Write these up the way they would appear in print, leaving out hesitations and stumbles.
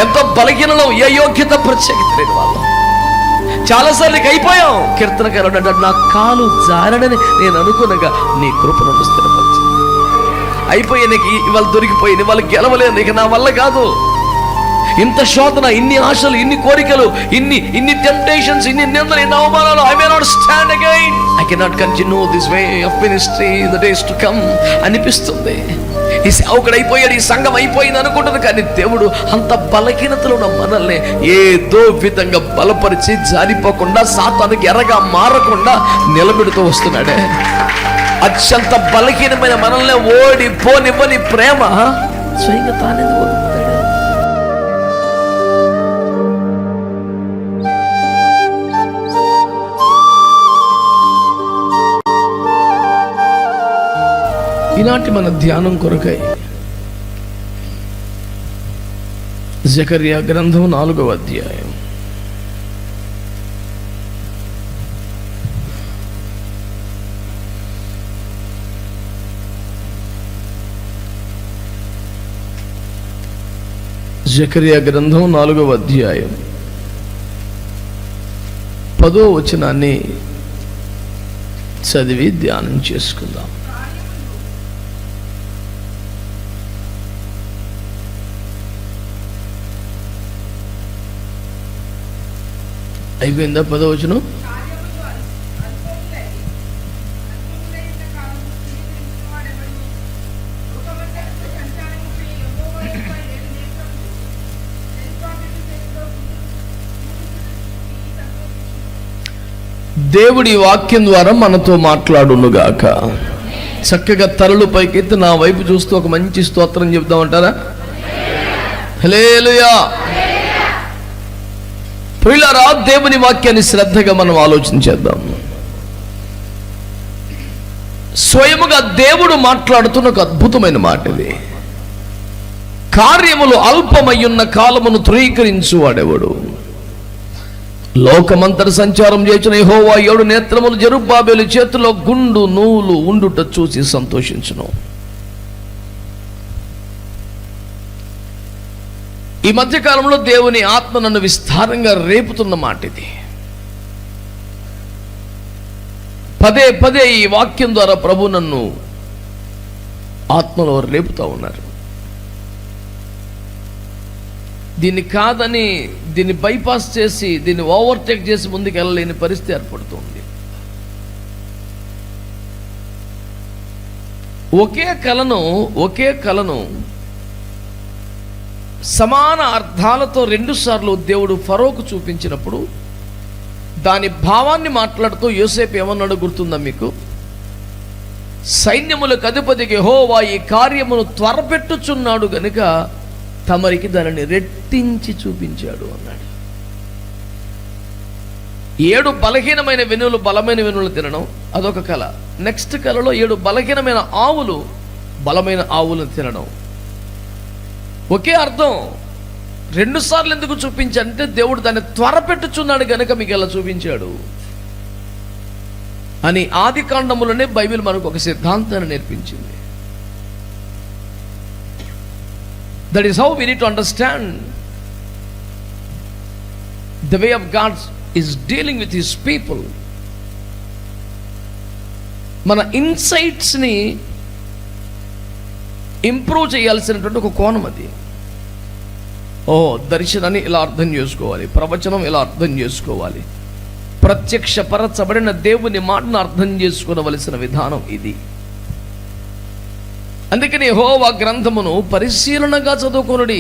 ఎంతో బలహీనలో, ఏ యోగ్యత ప్రత్యేకత లేని వాళ్ళం. చాలాసార్లు అయిపోయాం. కీర్తనకారుడు అంటాడు, నా కాలు జారడని నేను అనుకునగా నీ కృప నన్ను స్థిరపరిచింది. అయిపోయి నీకు ఇవాళ దొరికిపోయింది, వాళ్ళు గెలవలేదు, నీకు నా వల్ల కాదు. ఇంత శోధన, ఇన్ని ఆశలు, ఇన్ని కోరికలు, ఇన్ని టెంప్టేషన్స్, ఇన్ని నిందలు, ఇన్ని అవమానాలు. I may not stand again. I cannot continue this way of ministry in the days to come అనిపిస్తుంది. ఈ సేవకుడు అయిపోయాడు, ఈ సంఘం అయిపోయింది అనుకుంటుంది. కానీ దేవుడు అంత బలహీనతలో ఉన్న మనల్ని ఏదో విధంగా బలపరిచి జారిపోకుండా, సాతానుకి ఎర్రగా మారకుండా నిలబెడుతూ వస్తున్నాడే. అత్యంత బలహీనమైన మనల్ని ఓడిపోనివ్వని ప్రేమ స్వయంగా తానే ఓడిపోతాడు. ఈనాటి మన ధ్యానం కొరకై జకర్యా గ్రంథం 4వ అధ్యాయం. జకర్యా గ్రంథం 4వ అధ్యాయం 10వ వచనాన్ని చదివి ధ్యానం చేసుకుందాం. అయిపోయిందా 10వ వచనం? దేవుడి వాక్యం ద్వారా మనతో మాట్లాడునుగాక. చక్కగా తలలు పైకెత్తి నా వైపు చూస్తూ ఒక మంచి స్తోత్రం చెప్దామంటారా? హల్లెలూయా. ప్రియులారా, దేవుని వాక్యాన్ని శ్రద్ధగా మనం ఆలోచించేద్దాం. స్వయముగా దేవుడు మాట్లాడుతున్న ఒక అద్భుతమైన మాట ఇది. కార్యములు అల్పమయ్యున్న కాలమును ధృవీకరించువాడెవడు? లోకమంతట సంచారం చేసిన యెహోవా 7 నేత్రములు జెరుబ్బాబెలు చేతిలో గుండు నూలు ఉండుట చూసి సంతోషించును. ఈ మధ్యకాలంలో దేవుని ఆత్మ నన్ను విస్తారంగా రేపుతున్న మాట ఇది. పదే పదే ఈ వాక్యం ద్వారా ప్రభు నన్ను ఆత్మలో రేపుతూ ఉన్నారు. దీన్ని కాదని, దీన్ని బైపాస్ చేసి, దీన్ని ఓవర్టేక్ చేసి ముందుకు వెళ్ళలేని పరిస్థితి ఏర్పడుతుంది. ఒకే కలను సమాన అర్థాలతో 2 సార్లు దేవుడు ఫరోకు చూపించినప్పుడు దాని భావాన్ని మాట్లాడుతూ యోసేపు ఏమన్నాడో గుర్తుందా మీకు? సైన్యములకు అధిపతికి యెహోవా ఈ కార్యమును త్వరపెట్టుచున్నాడు గనుక తమరికి దానిని రెట్టించి చూపించాడు అన్నాడు. 7 బలహీనమైన వెనులు బలమైన వెనులు తినడం అదొక కళ. నెక్స్ట్ కళలో 7 బలహీనమైన ఆవులు బలమైన ఆవులను తినడం. ఒకే అర్థం. 2 సార్లు ఎందుకు చూపించంటే దేవుడు దాన్ని త్వరపెట్టుచున్నాడు గనక మీకు ఎలా చూపించాడు అని ఆది కాండములోనే బైబిల్ మనకు ఒక సిద్ధాంతాన్ని నేర్పించింది. That is how we need to understand the way of God is dealing with his people. మన ఇన్సైట్స్ని ఇంప్రూవ్ చేయాల్సినటువంటి ఒక కోణం అది. దర్శనాన్ని ఇలా అర్థం చేసుకోవాలి, ప్రవచనం ఇలా అర్థం చేసుకోవాలి, ప్రత్యక్షపరచబడిన దేవుని మాటను అర్థం చేసుకోవలసిన విధానం ఇది. అందుకని యెహోవా గ్రంథమును పరిశీలనగా చదువుకొనుడి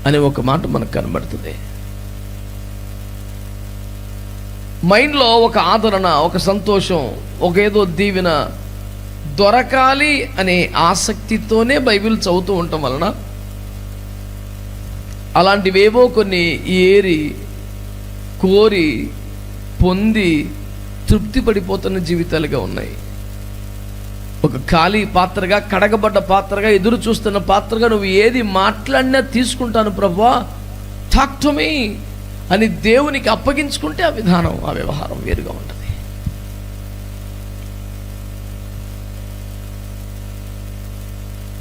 అనే ఒక మాట మనకు కనబడుతుంది. మైండ్లో ఒక ఆదరణ, ఒక సంతోషం, ఒక ఏదో దీవెన దొరకాలి అనే ఆసక్తితోనే బైబిల్ చదువుతూ ఉండటం వలన అలాంటివేవో కొన్ని ఏరి కోరి పొంది తృప్తి పడిపోతున్న జీవితాలుగా ఉన్నాయి. ఒక ఖాళీ పాత్రగా, కడగబడ్డ పాత్రగా, ఎదురు చూస్తున్న పాత్రగా నువ్వు ఏది మాట్లాడినా తీసుకుంటాను ప్రభువా, టాక్ టు మీ అని దేవునికి అప్పగించుకుంటే ఆ విధానం, ఆ వ్యవహారం వేరుగా ఉంటుంది.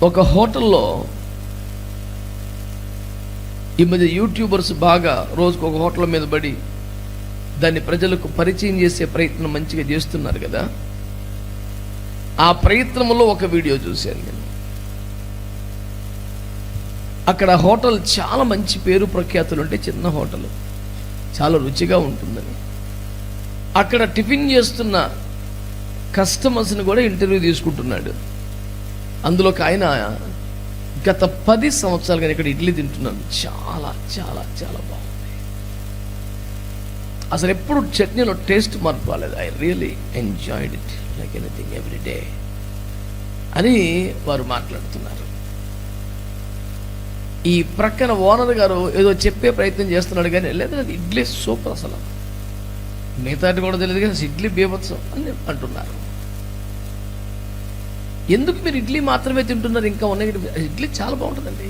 ఒక హోటల్లో ఈ మధ్య యూట్యూబర్స్ బాగా రోజుకు ఒక హోటల్ మీద పడి దాన్ని ప్రజలకు పరిచయం చేసే ప్రయత్నం మంచిగా చేస్తున్నారు కదా. ఆ ప్రయత్నంలో ఒక వీడియో చూశాను నేను. అక్కడ హోటల్ చాలా మంచి పేరు ప్రఖ్యాతులు ఉంటే, చిన్న హోటల్ చాలా రుచిగా ఉంటుందని అక్కడ టిఫిన్ చేస్తున్న కస్టమర్స్ని కూడా ఇంటర్వ్యూ తీసుకుంటున్నాడు. అందులో ఒక ఆయన గత 10 సంవత్సరాలుగా ఇక్కడ ఇడ్లీ తింటున్నాను, చాలా చాలా చాలా బాగుంది, అసలు ఎప్పుడు చట్నీలో టేస్ట్ మార్పు రాలేదు, I really enjoyed it like anything every day అని వారు మాట్లాడుతున్నారు. ఈ ప్రక్కన ఓనర్ గారు ఏదో చెప్పే ప్రయత్నం చేస్తున్నాడు, కానీ లేదా ఇడ్లీ సూపర్, అసలు మిగతాటి కూడా తెలియదు కానీ ఇడ్లీ బీభత్సం అని అంటున్నారు. ఎందుకు మీరు ఇడ్లీ మాత్రమే తింటున్నారు? ఇంకా ఉన్నాయి, ఇడ్లీ చాలా బాగుంటుందండి.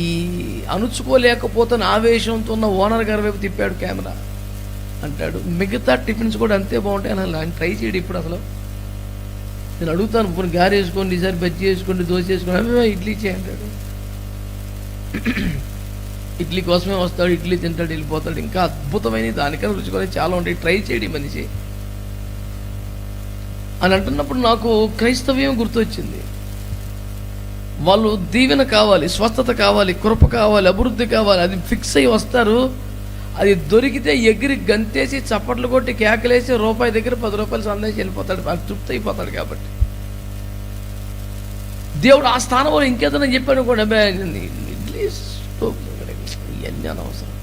ఈ అణుచుకోలేకపోతున్న ఆవేశంతో ఉన్న ఓనర్ గారి వైపు తిప్పాడు కెమెరా, అంటాడు మిగతా టిఫిన్స్ కూడా అంతే బాగుంటాయి అని. ఆయన ట్రై చేయడు ఇప్పుడు. అసలు నేను అడుగుతాను, పోనీ గారి వేసుకోండి, ఈసారి బజ్జీ వేసుకోండి, దోశ వేసుకోండి, అవి ఇడ్లీ చేయంటాడు. ఇడ్లీ కోసమే వస్తాడు, ఇడ్లీ తింటాడు, వెళ్ళిపోతాడు. ఇంకా అద్భుతమైన దానికన్నా రుచికొని చాలా ఉంటాయి, ట్రై చేయడం మనిషి అని అంటున్నప్పుడు నాకు క్రైస్తవ్యం గుర్తొచ్చింది. వాళ్ళు దీవెన కావాలి, స్వస్థత కావాలి, కృప కావాలి, అభివృద్ధి కావాలి, అది ఫిక్స్ అయ్యి వస్తారు. అది దొరికితే ఎగిరి గంతేసి చప్పట్లు కొట్టి కేకలేసి రూపాయి దగ్గర 10 రూపాయలు సందేసి వెళ్ళిపోతాడు, అది తృప్తి అయిపోతాడు. కాబట్టి దేవుడు ఆ స్థానంలో ఇంకేదైనా చెప్పాడు కూడా, ఇవన్నీ అనవసరం.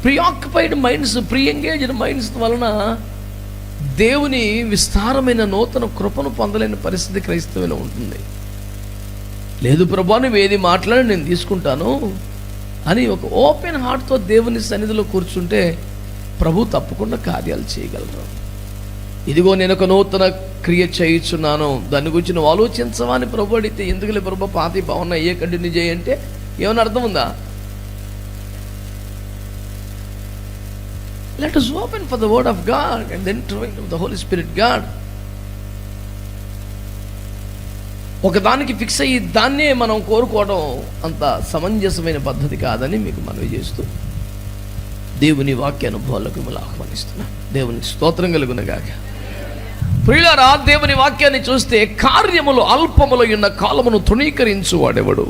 Preoccupied minds, pre engaged minds వలన దేవుని విస్తారమైన నూతన కృపను పొందలేని పరిస్థితి క్రైస్తవులో ఉంటుంది. లేదు ప్రభా, నువ్వు ఏది మాట్లాడి నేను తీసుకుంటాను అని ఒక ఓపెన్ హార్ట్తో దేవుని సన్నిధిలో కూర్చుంటే ప్రభు తప్పకుండా కార్యాలు చేయగలరు. ఇదిగో నేను ఒక నూతన క్రియ చేయుచున్నాను, దాని గురించి నువ్వు ఆలోచించవా అని ప్రభు అడిగితే, ఎందుకులే ప్రభు పాతి బాగున్నాయి, ఏ కంటిన్యూ చేయంటే ఏమైనా అర్థం ఉందా? Let us open for the word of God and then try to the Holy Spirit God. ఒకదానికి ఫిక్స్ అయ్యి దాన్నే మనం కోరుకోవడం అంత సమంజసమైన పద్ధతి కాదని మీకు మనవి చేస్తూ దేవుని వాక్య అనుభవాలకు మిమ్మల్ని ఆహ్వానిస్తున్నా. దేవునికి స్తోత్రం కలుగునగాక. ప్రియులారా, దేవుని వాక్యాన్ని చూస్తే కార్యములు అల్పములో ఉన్న కాలమును తృణీకరించు వాడెవడు?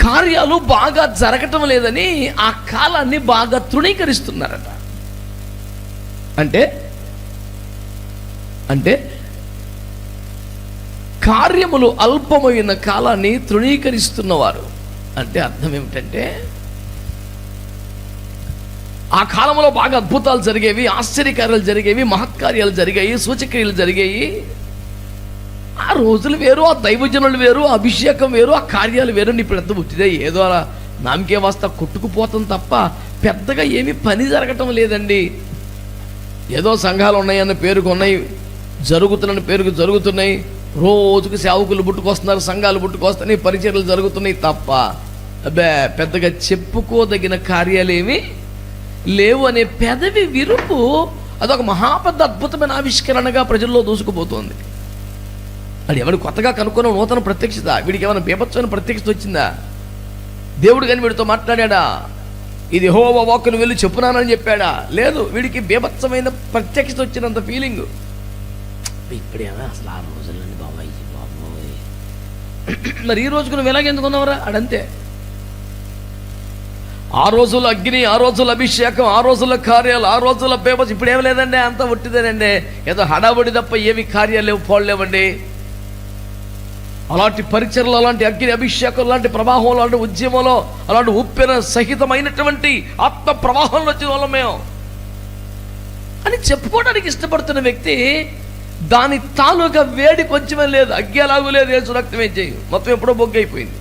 కార్యాలు బాగా జరగటం లేదని ఆ కాలాన్ని బాగా తృణీకరిస్తున్నారట. అంటే కార్యములు అల్పమైన కాలాన్ని తృణీకరిస్తున్నవారు అంటే అర్థం ఏమిటంటే, ఆ కాలంలో బాగా అద్భుతాలు జరిగేవి, ఆశ్చర్యకార్యాలు జరిగేవి, మహత్కార్యాలు జరిగాయి, సూచక్రియలు జరిగాయి. ఆ రోజులు వేరు, ఆ దైవజనులు వేరు, అభిషేకం వేరు, ఆ కార్యాలు వేరు. ఇప్పుడు ఎంత పుట్టిదే ఏదో అలా నామకే వస్తా కొట్టుకుపోతాం తప్ప పెద్దగా ఏమీ పని జరగటం లేదండి. ఏదో సంఘాలు ఉన్నాయన్న పేరుకు ఉన్నాయి, జరుగుతున్న పేరుకు జరుగుతున్నాయి, రోజుకు సేవకులు పుట్టుకొస్తున్నారు, సంఘాలు పుట్టుకొస్తున్నాయి, పరిచర్యలు జరుగుతున్నాయి తప్ప అబ్బే పెద్దగా చెప్పుకోదగిన కార్యాలేమి లేవు అనే పెదవి విరుపు అదొక మహాపెద్ద అద్భుతమైన ఆవిష్కరణగా ప్రజల్లో దూసుకుపోతుంది. అది ఎవరు కొత్తగా కనుక్కున్న నూతన ప్రత్యక్షత? వీడికి ఏమైనా బీభత్సమైన ప్రత్యక్షత వచ్చిందా? దేవుడు కానీ వీడితో మాట్లాడా? ఇది యెహోవా వాక్కును వెళ్ళి చెప్పునానని చెప్పాడా? లేదు. వీడికి బీభత్సమైన ప్రత్యక్షత వచ్చినంత ఫీలింగ్. ఇప్పుడేమో అసలు ఆ రోజుల్లోని బాబాయ్ బాబోయ్, మరి ఈ రోజుకు నువ్వు ఎలాగెందుకున్నావురా? అడంతే. ఆ రోజుల అగ్ని, ఆ రోజుల అభిషేకం, ఆ రోజుల కార్యాలు, ఆ రోజుల బీభత్సం. ఇప్పుడు ఏమి లేదండి, అంత ఒట్టిదేనండి, ఏదో హడాబడి తప్ప ఏమి కార్యాలు లేవు, పోలేవండి. అలాంటి పరిచర్లు, అలాంటి అగ్ని అభిషేకం, అలాంటి ప్రవాహం, అలాంటి ఉద్యమంలో, అలాంటి ఉప్పెన సహితమైనటువంటి ఆత్మ ప్రవాహంలో వచ్చిన వాళ్ళం మేము అని చెప్పుకోవడానికి ఇష్టపడుతున్న వ్యక్తి దాని తాలూకా వేడి కొంచెమే లేదు, అగ్గి ఎలాగూ లేదు, యేసు రక్తమే చేయి, మొత్తం ఎప్పుడో బొగ్గైపోయింది.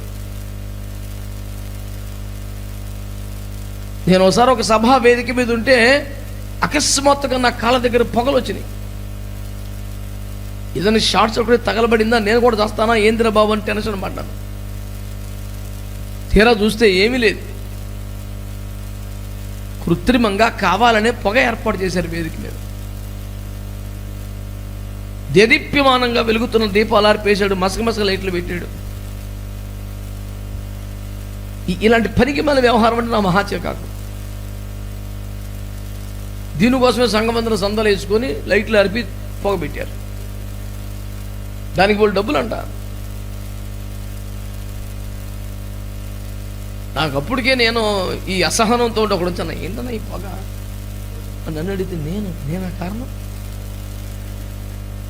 నేను ఒకసారి ఒక సభా వేదిక మీద ఉంటే అకస్మాత్తుగా నా కాళ్ళ దగ్గర పొగలు వచ్చినాయి. ఏదైనా షార్ట్ సర్క్యూట్ తగలబడిందా, నేను కూడా చేస్తానా ఏందిరా బాబు అని టెన్షన్ పడ్డాను. తీరా చూస్తే ఏమీ లేదు, కృత్రిమంగా కావాలనే పొగ ఏర్పాటు చేశారు వేదిక మీద. దేదీప్యమానంగా వెలుగుతున్న దీపాలు ఆర్పేశాడు, మసక లైట్లు పెట్టాడు. ఇలాంటి పనికి మన వ్యవహారం అంటే నా మహాచికాకు. దీనికోసమే సంఘమందరం సందలు వేసుకొని లైట్లు అరిపి పొగబెట్టారు. దానికి వాళ్ళు డబ్బులు అంట. నాకు అప్పటికే నేను ఈ అసహనంతో ఒకడు వచ్చాను, ఏంటన్నా ఈ పొగ అని నన్ను అడిగితే నేనా కారణం?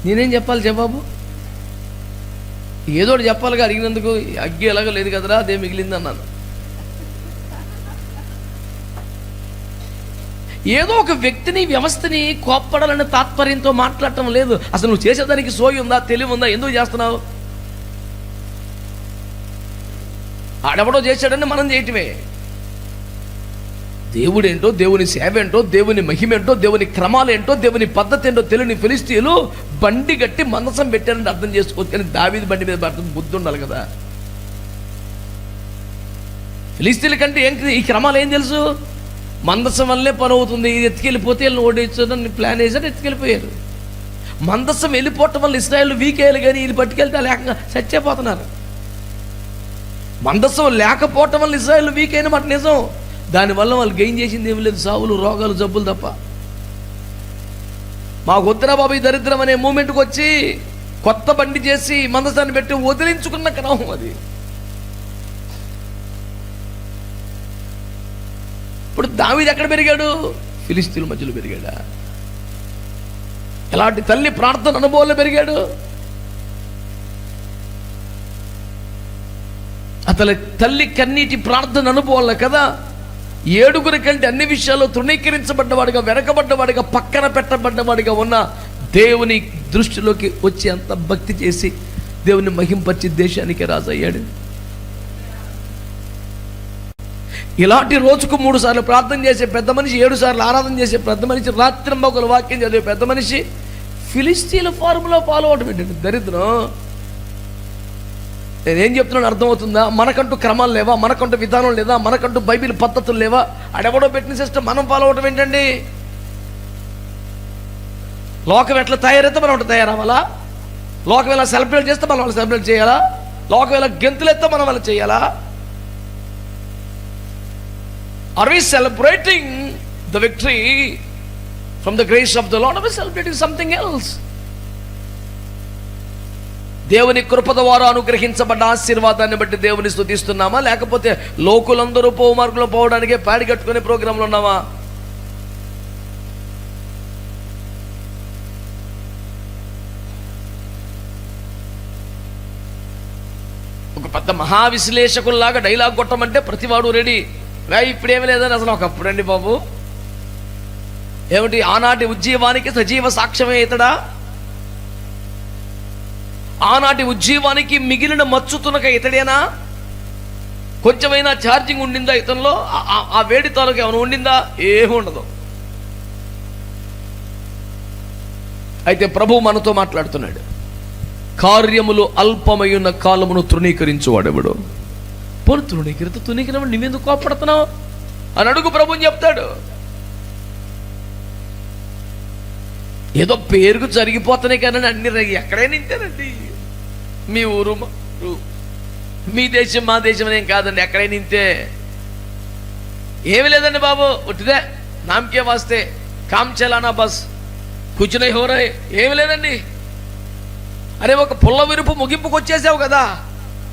నేనేం చెప్పాలి జవాబు? ఏదో ఒకటి చెప్పాలిగా. అడిగినందుకు అగ్గి ఎలాగో లేదు కదరా, అదే మిగిలింది అన్నాను. ఏదో ఒక వ్యక్తిని, వ్యవస్థని కోప్పడాలనే తాత్పర్యంతో మాట్లాడటం లేదు. అసలు నువ్వు చేసేదానికి సోయి ఉందా, తెలివి ఉందా? ఎందుకు చేస్తున్నావు? ఆడెవడో చేశాడని మనం చేయటమే. దేవుడేంటో, దేవుని సేవ ఏంటో, దేవుని మహిమేంటో, దేవుని క్రమాలేంటో, దేవుని పద్ధతి ఏంటో తెలియని ఫిలిష్తీయులు బండి గట్టి మందసం పెట్టారని అర్థం చేసుకోవచ్చు. కానీ దావీదు బండి మీద అర్థం బుద్ధి ఉండాలి కదా. ఫిలిష్తీయుల కంటే ఈ క్రమాలు ఏం తెలుసు? మందసం వల్లే పని అవుతుంది, ఇది ఎత్తుకెళ్ళిపోతే వీళ్ళని ఓడించదని ప్లాన్ వేసారు, ఎత్తుకెళ్ళిపోయారు. మందసం వెళ్ళిపోవటం వల్ల ఇశ్రాయేలు వీక్ అయ్యారు, కానీ వీళ్ళు పట్టుకెళ్తే లేకుండా చచ్చిపోతున్నారు. మందసం లేకపోవటం వల్ల ఇశ్రాయేలు వీక్ అయిన మాట నిజం. దానివల్ల వాళ్ళు గెయిన్ చేసింది ఏమి లేదు, సావులు, రోగాలు, జబ్బులు తప్ప. మాకు వద్దురా బాబు ఈ దరిద్రం అనే మూమెంట్కి వచ్చి కొత్త బండి చేసి మందసాన్ని పెట్టి వదిలించుకున్న క్రమం అది. ఇప్పుడు దావీదు ఎక్కడ పెరిగాడు? ఫిలిష్తీయుల మధ్యలో పెరిగాడా? ఎలాంటి తల్లి ప్రార్థన అనుభవంలో పెరిగాడు? అతని తల్లి కన్నీటి ప్రార్థన అనుభవాల కదా 7 కంటే అన్ని విషయాల్లో తృణీకరించబడ్డవాడిగా, వెనకబడ్డవాడిగా, పక్కన పెట్టబడ్డవాడిగా ఉన్న దేవుని దృష్టిలోకి వచ్చి అంత భక్తి చేసి దేవుని మహింపరిచి దేశానికి రాజు అయ్యాడు. ఇలాంటి రోజుకు 3 సార్లు ప్రార్థన చేసే పెద్ద మనిషి, 7 సార్లు ఆరాధన చేసే పెద్ద మనిషి, రాత్రింబగలు వాక్యం చదివే పెద్ద మనిషి ఫిలిష్తీయుల ఫార్ములా ఫాలో అవడం ఏంటంటే దరిద్రం. నేనేం చెప్తున్నాను అర్థమవుతుందా? మనకంటూ క్రమాలు లేవా? మనకంటూ విధానం లేదా? మనకంటూ బైబిల్ పద్ధతులు లేవా? అడెవడో పెట్టిన సిస్టమ్ మనం ఫాలో అవడం ఏంటండి? లోకం ఎట్లా తయారైతే మనం అట్లా తయారవ్వాలా? లోకం ఎలా సెలబ్రేట్ చేస్తే మనం వాళ్ళు సెలబ్రేట్ చేయాలా? లోకం ఎలా గెంతులెత్తే మనం వాళ్ళు చేయాలా? Are we celebrating the victory from the grace of the Lord? Are we celebrating something else? దేవుని కృప ద్వారా అనుగ్రహించబడ్డ ఆశీర్వాదాన్ని బట్టి దేవుని స్తుతిస్తున్నామా, లేకపోతే లోకులందరూ పోవు మార్గంలో పోవడానికే ప్యాడి కట్టుకునే ప్రోగ్రాంలు ఉన్నామా? ఒక పెద్ద మహావిశ్లేషకుల్లాగా డైలాగ్ కొట్టమంటే ప్రతివాడు రెడీ. ఇప్పుడేమి లేదని అసలు ఒకప్పుడు అండి బాబు. ఏమిటి? ఆనాటి ఉజ్జీవానికి సజీవ సాక్ష్యమే ఇతడా? ఆనాటి ఉజ్జీవానికి మిగిలిన మచ్చుతునక ఇతడేనా? కొంచెమైనా ఛార్జింగ్ ఉండిందా ఇతనిలో? ఆ వేడి తాలూకు ఏమైనా ఉండిందా? ఏమి ఉండదు. అయితే ప్రభు మనతో మాట్లాడుతున్నాడు. కార్యములు అల్పమయ్యున్న కాలమును తృణీకరించువాడెవడు? పోను తృణీకరించడం నువ్వెందుకు కోపడుతున్నావు అని అడుగు. ప్రభుని చెప్తాడు. ఏదో పేరుకు జరిగిపోతున్నాయి కానీ అన్ని ఎక్కడైనా ఇంతేనండి. మీ ఊరు, మీ దేశం, మా దేశం అనేం కాదండి, ఎక్కడైనా ఇంతే. ఏమి లేదండి బాబు, ఉట్టిదే నామకే వాస్తే కామ్ చలానా బస్ కూర్చునే హోరే. ఏమి లేదండి. అరే ఒక పుల్ల విరుపు ముగింపుకు వచ్చేసావు కదా.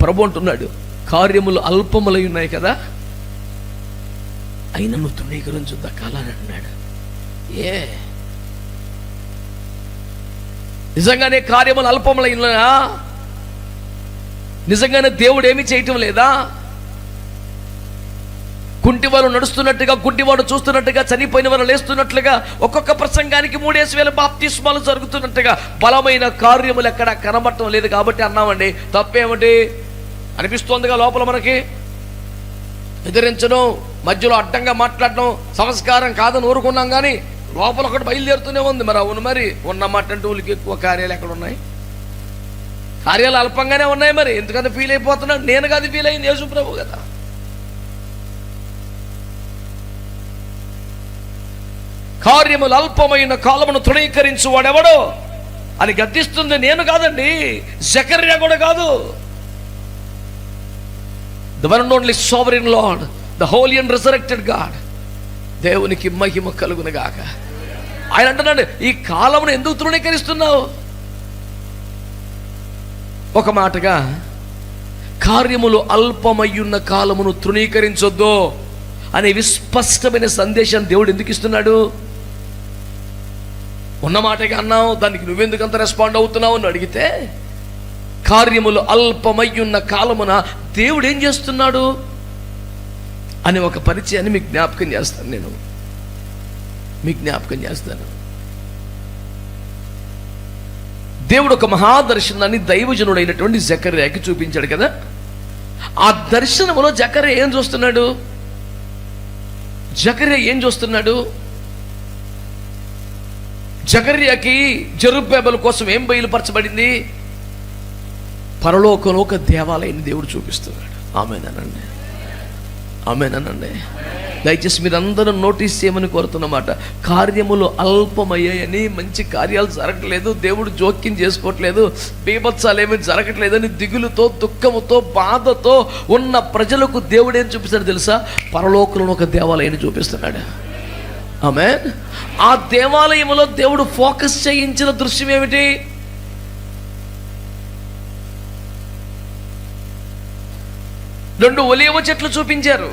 ప్రభు అంటున్నాడు, కార్యములు అల్పములై ఉన్నాయి కదా, అయినా నువ్వు తృణీకరించుద్దా కాలాన్ని అన్నాడు. నిజంగానే కార్యములు అల్పములై ఉన్నాయా? నిజంగానే దేవుడు ఏమి చేయటం లేదా? కుంటివారు నడుస్తున్నట్టుగా, గుడ్డివాడు చూస్తున్నట్టుగా, చనిపోయిన వారు లేస్తున్నట్లుగా, ఒక్కొక్క ప్రసంగానికి 3,000 బాప్తిస్మాలు జరుగుతున్నట్టుగా బలమైన కార్యములు ఎక్కడ కనబడటం లేదు. కాబట్టి అన్నామండి, తప్పేమిటి అనిపిస్తోందిగా లోపల మనకి. ఎదిరించడం, మధ్యలో అడ్డంగా మాట్లాడడం సంస్కారం కాదని ఊరుకున్నాం, కానీ లోపల ఒకటి బయలుదేరుతూనే ఉంది. మరి అవును, మరి ఉన్నమాట అంటే ఊళ్ళకి ఎక్కువ కార్యాలు ఎక్కడ ఉన్నాయి? కార్యాలు అల్పంగానే ఉన్నాయి. మరి ఎందుకంటే ఫీల్ అయిపోతున్నాడు? నేను కాదు ఫీల్ అయింది, యేసు ప్రభు కదా. కార్యములు అల్పమైన కాలమును తృణీకరించు వాడెవడో అని గద్దిస్తుంది నేను కాదండి, జకర్యా కూడా కాదు. The one and only sovereign lord, the Holi and resurrected God. దేవునికి మహిమ కలుగును గాక. ఆయన అంటున్నాడు, ఈ కాలమును ఎందుకు తృణీకరిస్తున్నావు? ఒక మాటగా, కార్యములు అల్పమయ్యున్న కాలమును తృణీకరించొద్దు అనే విస్పష్టమైన సందేశాన్ని దేవుడు ఎందుకు ఇస్తున్నాడు? ఉన్న మాటగా అన్నావు, దానికి నువ్వెందుకు అంత రెస్పాండ్ అవుతున్నావు అని అడిగితే, కార్యములు అల్పమయ్యున్న కాలమున దేవుడు ఏం చేస్తున్నాడు అని ఒక పరిచయాన్ని మీకు జ్ఞాపకం చేస్తాను. నేను మీకు జ్ఞాపకం చేస్తాను. దేవుడు ఒక మహాదర్శనాన్ని దైవజనుడైనటువంటి జకర్యాకి చూపించాడు కదా. ఆ దర్శనములో జకర్యా ఏం చూస్తున్నాడు? జకర్యా ఏం చూస్తున్నాడు? జకర్యాకి జెరుబ్బేబెలు కోసం ఏం బయలుపరచబడింది? పరలోకంలో ఒక దేవాలయాన్ని దేవుడు చూపిస్తున్నాడు. ఆమేనండి, ఆమేనండి. దయచేసి మీరందరూ నోటీస్ చేయమని కోరుతున్నమాట. కార్యములు అల్పమయ్యాయని, మంచి కార్యాలు జరగట్లేదు, దేవుడు జోక్యం చేసుకోవట్లేదు, బీభత్సాలు ఏమీ జరగట్లేదని దిగులుతో, దుఃఖముతో, బాధతో ఉన్న ప్రజలకు దేవుడు ఏం చూపిస్తాడు తెలుసా? పరలోకంలో ఒక దేవాలయాన్ని చూపిస్తున్నాడు. ఆమేన్. ఆ దేవాలయంలో దేవుడు ఫోకస్ చేయించిన దృశ్యం ఏమిటి? రెండు ఒలీవ చెట్లు చూపించారు.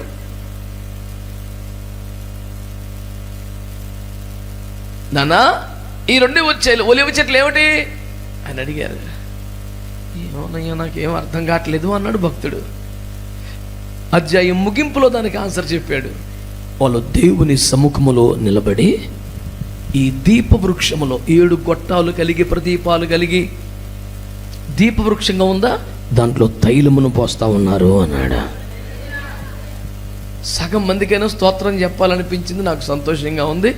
నానా, ఈ రెండు ఒలీవ చెట్లు ఏమిటి అని అడిగారు. ఏమోనయ్యా, నాకేం అర్థం కావట్లేదు అన్నాడు భక్తుడు. అధ్యాయం ముగింపులో దానికి ఆన్సర్ చెప్పాడు. వాళ్ళు దేవుని సముఖములో నిలబడి ఈ దీపవృక్షములో 7 గొట్టాలు కలిగి, ప్రదీపాలు కలిగి, దీపవృక్షంగా ఉందా, దాంట్లో తైలమును పోస్తా ఉన్నారు అన్నాడు. సగం మందికైనా స్తోత్రం చెప్పాలనిపించింది, నాకు సంతోషంగా ఉంది.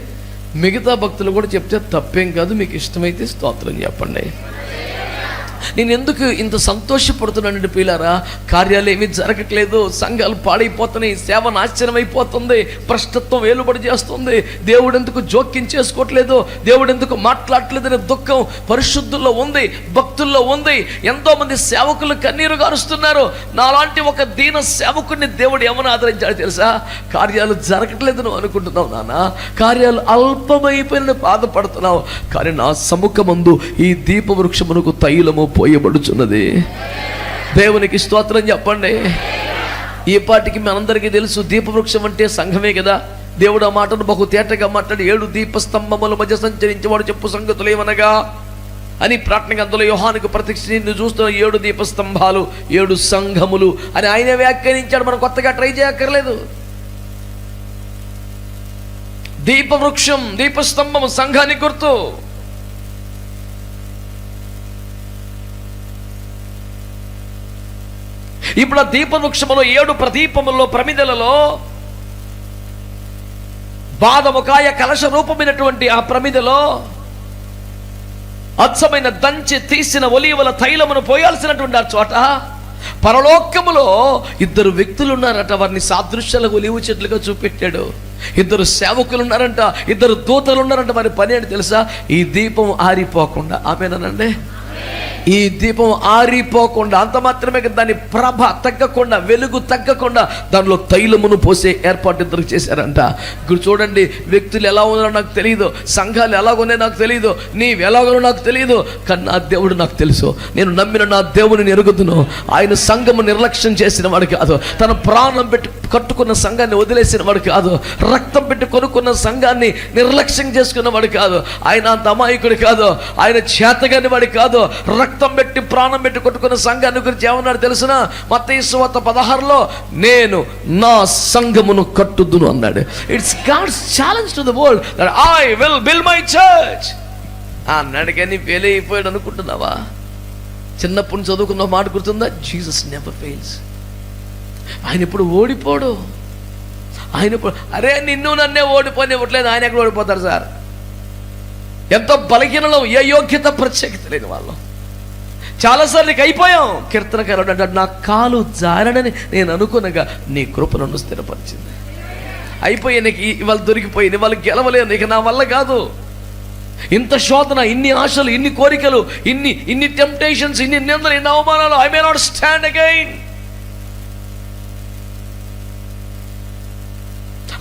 మిగతా భక్తులు కూడా చెప్తే తప్పేం కాదు, మీకు ఇష్టమైతే స్తోత్రం చెప్పండి. నేను ఎందుకు ఇంత సంతోషపడుతున్నానండి పిల్లారా? కార్యాలు ఏమీ జరగట్లేదు, సంఘాలు పాడైపోతున్నాయి, సేవ నాశనం అయిపోతుంది, భ్రష్టత్వం వేలుబడి చేస్తుంది, దేవుడు ఎందుకు జోక్యం చేసుకోవట్లేదు, దేవుడు ఎందుకు మాట్లాడట్లేదనే దుఃఖం పరిశుద్ధుల్లో ఉంది, భక్తుల్లో ఉంది. ఎంతో మంది సేవకులు కన్నీరు గారుస్తున్నారు. నాలాంటి ఒక దీన సేవకుడిని దేవుడు ఏమని ఆదరించాడు తెలుసా? కార్యాలు జరగట్లేదు నువ్వు అనుకుంటున్నావు నాన్న, కార్యాలు అల్పమైపోయిన బాధపడుతున్నావు, కానీ నా సముఖమందు ఈ దీపవృక్షమునకు తైలము పోయబడుచున్నది. దేవునికి స్తోత్రం చెప్పండి. ఈ పాటికి మనందరికీ తెలుసు, దీపవృక్షం అంటే సంఘమే కదా. దేవుడు ఆ మాటను బహు తేటగా మాట్లాడి, 7 దీపస్తంభముల మధ్య సంచరించేవాడు చెప్పు సంగతులు ఏమనగా అని ప్రార్థన గ్రంథంలో యోహానుకు ప్రత్యక్ష నువ్వు చూస్తున్న 7 దీపస్తంభాలు, 7 సంఘములు అని ఆయన వ్యాఖ్యానించాడు. మనం కొత్తగా ట్రై చేయక్కర్లేదు. దీపవృక్షం, దీపస్తంభం సంఘానికి గుర్తు. ఇప్పుడు ఆ దీపవృక్షములో 7 ప్రదీపములలో, ప్రమిదలలో బాదముకాయ కలశ రూపమైనటువంటి ఆ ప్రమిదలో అచ్చమైన దంచి తీసిన ఒలీవల తైలమును పోయాల్సినటువంటి ఆ చోట పరలోకములో 2 వ్యక్తులు ఉన్నారట. వారిని సాదృశ్యాల ఒలీవ చెట్లుగా చూపెట్టాడు. 2 సేవకులు ఉన్నారంట, 2 దూతలు ఉన్నారంట. వారి పని ఏంటి తెలుసా? ఈ దీపం ఆరిపోకుండా. ఆమేనండి. ఈ దీపం ఆరిపోకుండా, అంత మాత్రమే దాని ప్రభ తగ్గకుండా, వెలుగు తగ్గకుండా దానిలో తైలమును పోసే ఏర్పాటు 2 చేశారంట. ఇప్పుడు చూడండి, వ్యక్తులు ఎలా ఉన్నారో నాకు తెలియదు, సంఘాలు ఎలాగున్నాయో నాకు తెలియదు, నీవు ఎలాగో నాకు తెలియదు, కానీ నా దేవుడు నాకు తెలుసు. నేను నమ్మిన నా దేవుని ఎరుగుదును. ఆయన సంఘము నిర్లక్ష్యం చేసిన వాడు కాదు, తన ప్రాణం పెట్టి కట్టుకున్న సంఘాన్ని వదిలేసిన వాడు కాదు, రక్తం పెట్టి కొనుక్కున్న సంఘాన్ని నిర్లక్ష్యం చేసుకున్న వాడు కాదు. ఆయన అంత అమాయకుడు కాదు, ఆయన చేతగాని వాడు కాదు. రక్తం పెట్టి ప్రాణం పెట్టి కొట్టుకున్న సంఘాన్ని గురించి ఏమన్నాడు తెలుసునా? మత్తయి సువార్త 16లో నేను నా సంఘమును కట్టుదును అన్నాడు. It's God's challenge to the world that I will build my church అన్నాడు. కానీ ఫెయిల్ అయిపోయాడు అనుకుంటున్నావా? చిన్నప్పుడు చదువుకున్న మాట గుర్తుందా? Jesus never fails. ఆయన ఇప్పుడు ఓడిపోడు. ఆయన ఇప్పుడు అరే నిన్ను నన్నే ఓడిపోనివ్వట్లేదు, ఆయన ఎక్కడ ఓడిపోతారు సార్? ఎంతో బలహీనలో, ఏ యోగ్యత ప్రత్యేకత లేని వాళ్ళు. చాలాసార్లు నీకు అయిపోయాం. కీర్తనకారుడు అంటాడు, నా కాలు జారడని నేను అనుకునగా నీ కృప నన్ను స్థిరపరిచింది. అయిపోయి నీకు ఇవాళ దొరికిపోయింది, వాళ్ళు గెలవలేను, ఇక నా వల్ల కాదు. ఇంత శోధన, ఇన్ని ఆశలు, ఇన్ని కోరికలు, ఇన్ని టెంప్టేషన్స్, ఇన్ని నిందలు, ఇన్ని అవమానాలు. I may not stand again.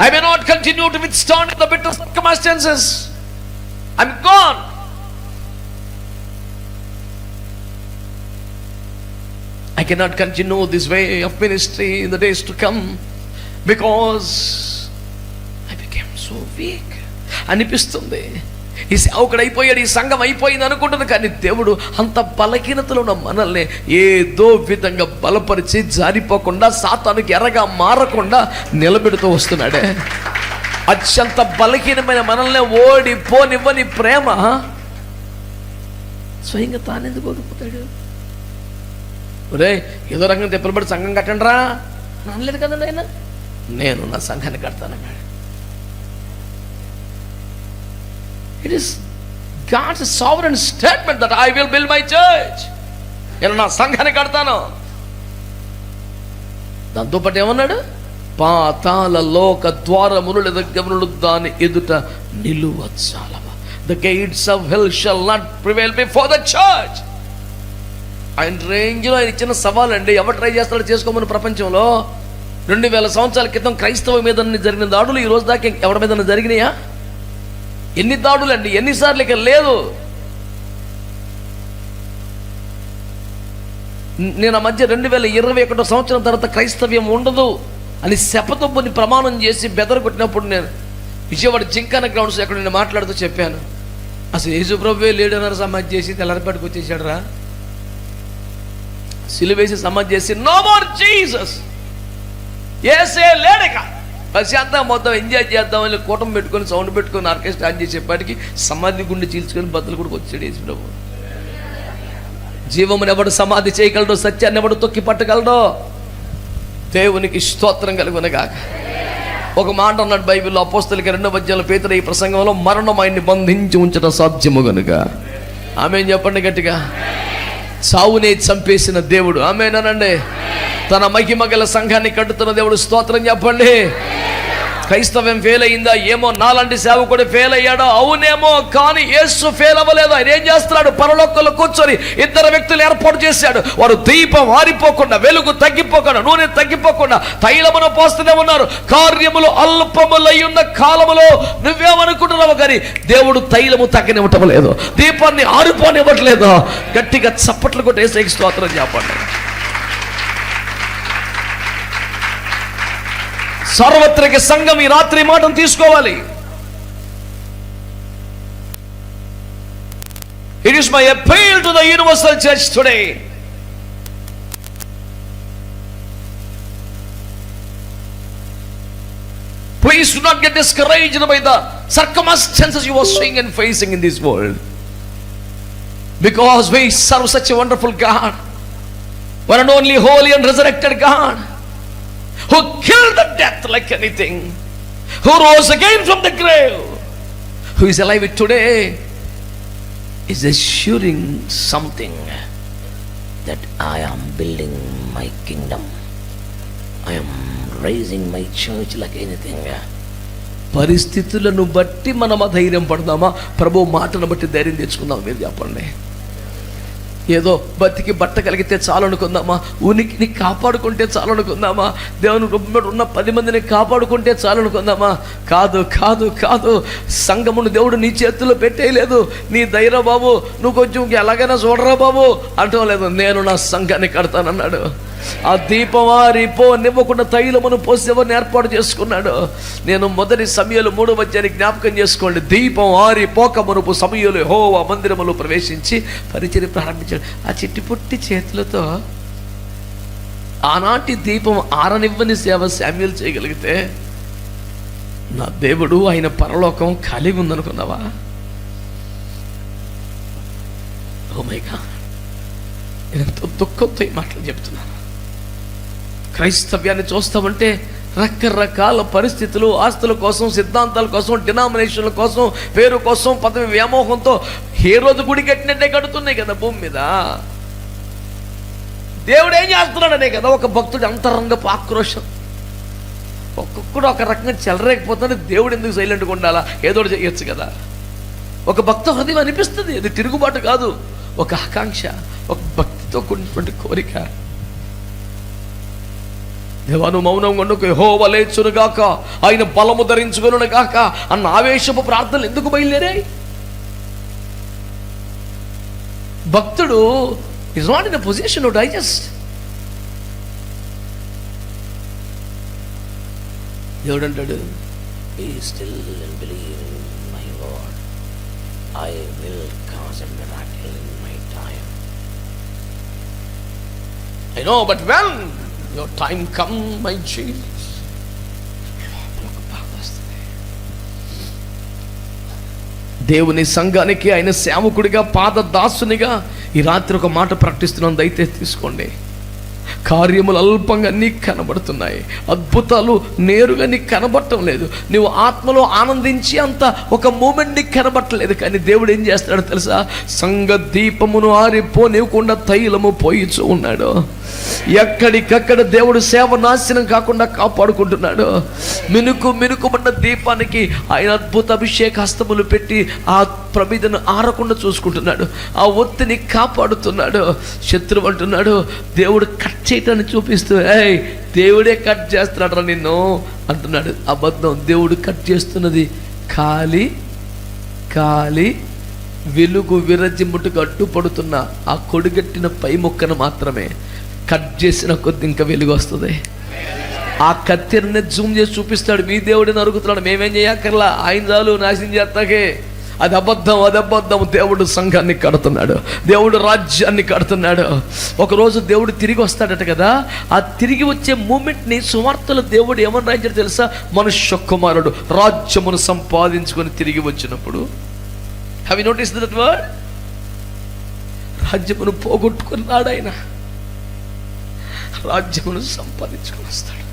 I may not continue to withstand the bitter circumstances. I'm gone. I cannot continue this way of ministry in the days to come because I became so weak. అనిపిస్తుంది ఈ సేవకుడు అయిపోయాడు, ఈ సంఘం అయిపోయింది అనుకుంటుంది. కానీ దేవుడు అంత బలహీనతలో ఉన్న మనల్ని ఏదో విధంగా బలపరిచి జారిపోకుండా, సాతానుకి ఎరగా మారకుండా నిలబెడుతూ వస్తున్నాడే. అత్యంత బలహీనమైన మనల్ని ఓడిపోనివ్వని ప్రేమ స్వయంగా తానెందుకు ఓడిపోతాడు? ఒరే ఏదో రకంగా తెప్పలబడి సంఘం కట్టండి రా అనలేదు కదండి ఆయన. నేను నా సంఘాన్ని కడతానన్నాడు. It is God's sovereign statement that I will build my church. నేను నా సంఘాన్ని కడతాను. దాంతోపాటు ఏమన్నాడు? పాతాళ లోక ద్వారములు గమనులు దాని ఎదుట నిలువచ్చాలవా. The gates of hell shall not prevail before the church. ఆయన రేంజ్లో ఆయన ఇచ్చిన సవాల్ అండి. ఎవరు ట్రై చేస్తాడో చేసుకోమని. ప్రపంచంలో 2000 సంవత్సరాల క్రితం క్రైస్తవ మీద జరిగిన దాడులు ఈ రోజు దాకా ఎవరి మీద జరిగినాయా? ఎన్ని దాడులు అండి, ఎన్నిసార్లు ఇక లేదు. నేను ఆ మధ్య 2021 సంవత్సరం తర్వాత క్రైస్తవ్యం ఉండదు అని శపథొబ్బుని ప్రమాణం చేసి బెదరగొట్టినప్పుడు నేను విజయవాడ జింకాన గ్రౌండ్స్ ఎక్కడ నేను మాట్లాడుతూ చెప్పాను, అసలు యేసుప్రభువే లేడన్నారు సమాధి చేసి తెల్లారిపాటికి వచ్చేసాడు రా. సిలువేసి సమాధి చేసి నో మోర్ జీసస్, యేసే లేడక ప్రశాంతం మొత్తం ఎంజాయ్ చేద్దామని కూటం పెట్టుకొని సౌండ్ పెట్టుకొని ఆర్కెస్ట్రా ఆన్ చేసేపాటికి సమాధి గుండె చీల్చుకొని బద్దలు కూడా వచ్చాడు యేసు ప్రభు. జీవమును ఎవడు సమాధి చేయగలడో, సత్యాన్ని ఎవడు తొక్కి పట్టగలడో? దేవునికి స్తోత్రం కలుగునగాక. ఒక మాట అన్నాడు బైబిల్లో, అపోస్తలుల 2వ అధ్యాయంలో పేతురు ఈ ప్రసంగంలో, మరణం ఆయన్ని బంధించి ఉంచడం సాధ్యము గనుక. ఆమేన్ చెప్పండి గట్టిగా. చావునే చంపేసిన దేవుడు, ఆమేనండి, తన మహిమ గల సంఘాన్ని కట్టుతున్న దేవుడు. స్తోత్రం చెప్పండి. క్రైస్తవ్యం ఫెయిల్ అయిందా? ఏమో, నాలాంటి సేవకుడు ఫెయిల్ అయ్యాడో? అవునేమో, కానీ యేసు ఫెయిల్ అవ్వలేదు. ఆయన ఏం చేస్తున్నాడు? పరలోకంలో కూర్చొని 2 వ్యక్తులు ఏర్పాటు చేశాడు. వారు దీపం ఆరిపోకుండా, వెలుగు తగ్గిపోకుండా, నూనె తగ్గిపోకుండా తైలమును పోస్తూనే ఉన్నారు. కార్యములు అల్పములై ఉన్న కాలములో నువ్వేమనుకుంటున్నావు కానీ దేవుడు తైలము తగ్గనివ్వటం లేదు, దీపాన్ని ఆరిపోనివ్వట్లేదు. గట్టిగా చప్పట్లు కొట్టి యేసుకి స్తోత్రం చెప్పండి. సార్వత్రిక సంఘం ఈ రాత్రి మాటను తీసుకోవాలి. It is my appeal to the universal church today. Please do not get discouraged by the circumstances you are seeing and facing in this world, because we serve such a wonderful God, one and only holy and resurrected God, who killed the death like anything, who rose again from the grave, who is alive today, is assuring something, that I am building my kingdom, I am raising my church like anything. పరిస్థితులను బట్టి మనం ధైర్యం పడదామా? ప్రభు మాటను బట్టి ధైర్యం తెచ్చుకుందాం. మీరు చెప్పండి. ఏదో బతికి బట్ట కలిగితే చాలు అనుకుందామా? ఉనికిని కాపాడుకుంటే చాలు అనుకుందామా? దేవుని రూపంలో ఉన్న 10 మందిని కాపాడుకుంటే చాలు అనుకుందామా? కాదు కాదు కాదు. సంఘమును దేవుడు నీ చేతుల్లో పెట్టేయలేదు. నీ ధైర్యం బాబు, నువ్వు కొంచెం ఎలాగైనా చూడరా బాబు అంటూ లేదు. నేను నా సంఘాన్ని కడతానన్నాడు. ఆ దీపం ఆరిపోనివ్వకుండా తైలమును పోసి ఎవరిని ఏర్పాటు చేసుకున్నాడు? నేను మొదటి సమూయేలు 3వ అధ్యాయాన్ని జ్ఞాపకం చేసుకోండి. దీపం ఆరిపోక మునుపు సమూయేలు యెహోవా మందిరములో ప్రవేశించి పరిచర్య ప్రారంభించాడు. ఆ చిట్టి పుట్టి చేతులతో ఆనాటి దీపం ఆరనివ్వని సేవ శామ్యూయేలు చేయగలిగితే, నా దేవుడు ఆయన పరలోకం ఖాళీగా ఉందనుకున్నావా? ఓ మై గాడ్, ఎంతో దుఃఖంతో ఈ మాటలు చెప్తున్నాను. క్రైస్తవ్యాన్ని చూస్తామంటే రకరకాల పరిస్థితులు, ఆస్తుల కోసం, సిద్ధాంతాల కోసం, డినామినేషన్ల కోసం, పేరు కోసం, పదవి వ్యామోహంతో ఏ రోజు గుడి కట్టినట్టే కడుతున్నాయి కదా భూమి మీద. దేవుడు ఏం చేస్తున్నాడనే కదా ఒక భక్తుడి అంతరంగపు ఆక్రోషం. ఒక్కొక్కడు ఒక రకంగా చెలరేకపోతే దేవుడు ఎందుకు సైలెంట్గా ఉండాలా? ఏదో చేయొచ్చు కదా. ఒక భక్త హృదయం అనిపిస్తుంది. అది తిరుగుబాటు కాదు, ఒక ఆకాంక్ష, ఒక భక్తితో కూడినటువంటి కోరిక. దేవాను మౌనంగా ఉండకు, యెహోవా లేచునుగాక, ఆయన బలము ధరించుకొనుగాక అన్న ఆవేశపు ప్రార్థనలు ఎందుకు బయలుదేరాయి? భక్తుడు is not in a position to digest. దేవుడు అంటాడు, be still and believe in my word, I will cause a miracle in my time. I know, but when your time come, my Jesus, దేవుని సంఘానికి ఆయన సేవకుడిగా, పాదదాసునిగా ఈ రాత్రి ఒక మాట ప్రకటిస్తున్నాను, దయచేసి తీసుకోండి. కార్యములు అల్పంగా నీకు కనబడుతున్నాయి, అద్భుతాలు నేరుగా నీకు కనబడటం లేదు, నువ్వు ఆత్మలో ఆనందించి అంత ఒక మూమెంట్ నీకు కనబడట్లేదు. కానీ దేవుడు ఏం చేస్తాడో తెలుసా? సంఘ దీపమును ఆరిపోనివ్వకుండా తైలము పోయిచూ ఉన్నాడు. ఎక్కడికక్కడ దేవుడు సేవ నాశనం కాకుండా కాపాడుకుంటున్నాడు. మినుకుమన్న దీపానికి ఆయన అద్భుత అభిషేక హస్తములు పెట్టి ఆ ప్రమిదను ఆరకుండా చూసుకుంటున్నాడు, ఆ ఒత్తిని కాపాడుతున్నాడు. శత్రువు అంటున్నాడు, దేవుడు కట్ చేయటాన్ని చూపిస్తూ, ఏయ్ దేవుడే కట్ చేస్తున్నాడు నిన్ను అంటున్నాడు. అబద్ధం. దేవుడు కట్ చేస్తున్నది కాలి వెలుగు విరజిమ్ముటకు అడ్డుపడుతున్న ఆ కొడిగట్టిన పై మొక్కను మాత్రమే. కట్ చేసిన కొద్ది ఇంకా వెలుగు వస్తుంది. ఆ కత్తెరనే జూమ్ చేసి చూపిస్తాడు, మీ దేవుడే నరుగుతున్నాడు, మేమేం చేయక్కర్లా, ఆయన చాలు నాశనం చేస్తాకే. అది అబద్ధం. దేవుడు సంఘాన్ని కడుతున్నాడు, దేవుడు రాజ్యాన్ని కడుతున్నాడు. ఒకరోజు దేవుడు తిరిగి వస్తాడట కదా. ఆ తిరిగి వచ్చే మూమెంట్ని సువార్తలో దేవుడు ఏమని రాయించాడు తెలుసా? మనుష్య కుమారుడు రాజ్యమును సంపాదించుకొని తిరిగి వచ్చినప్పుడు. Have you noticed that word? రాజ్యమును పోగొట్టుకున్నాడు ఆయన, రాజ్యమును సంపాదించుకొని వస్తాడు.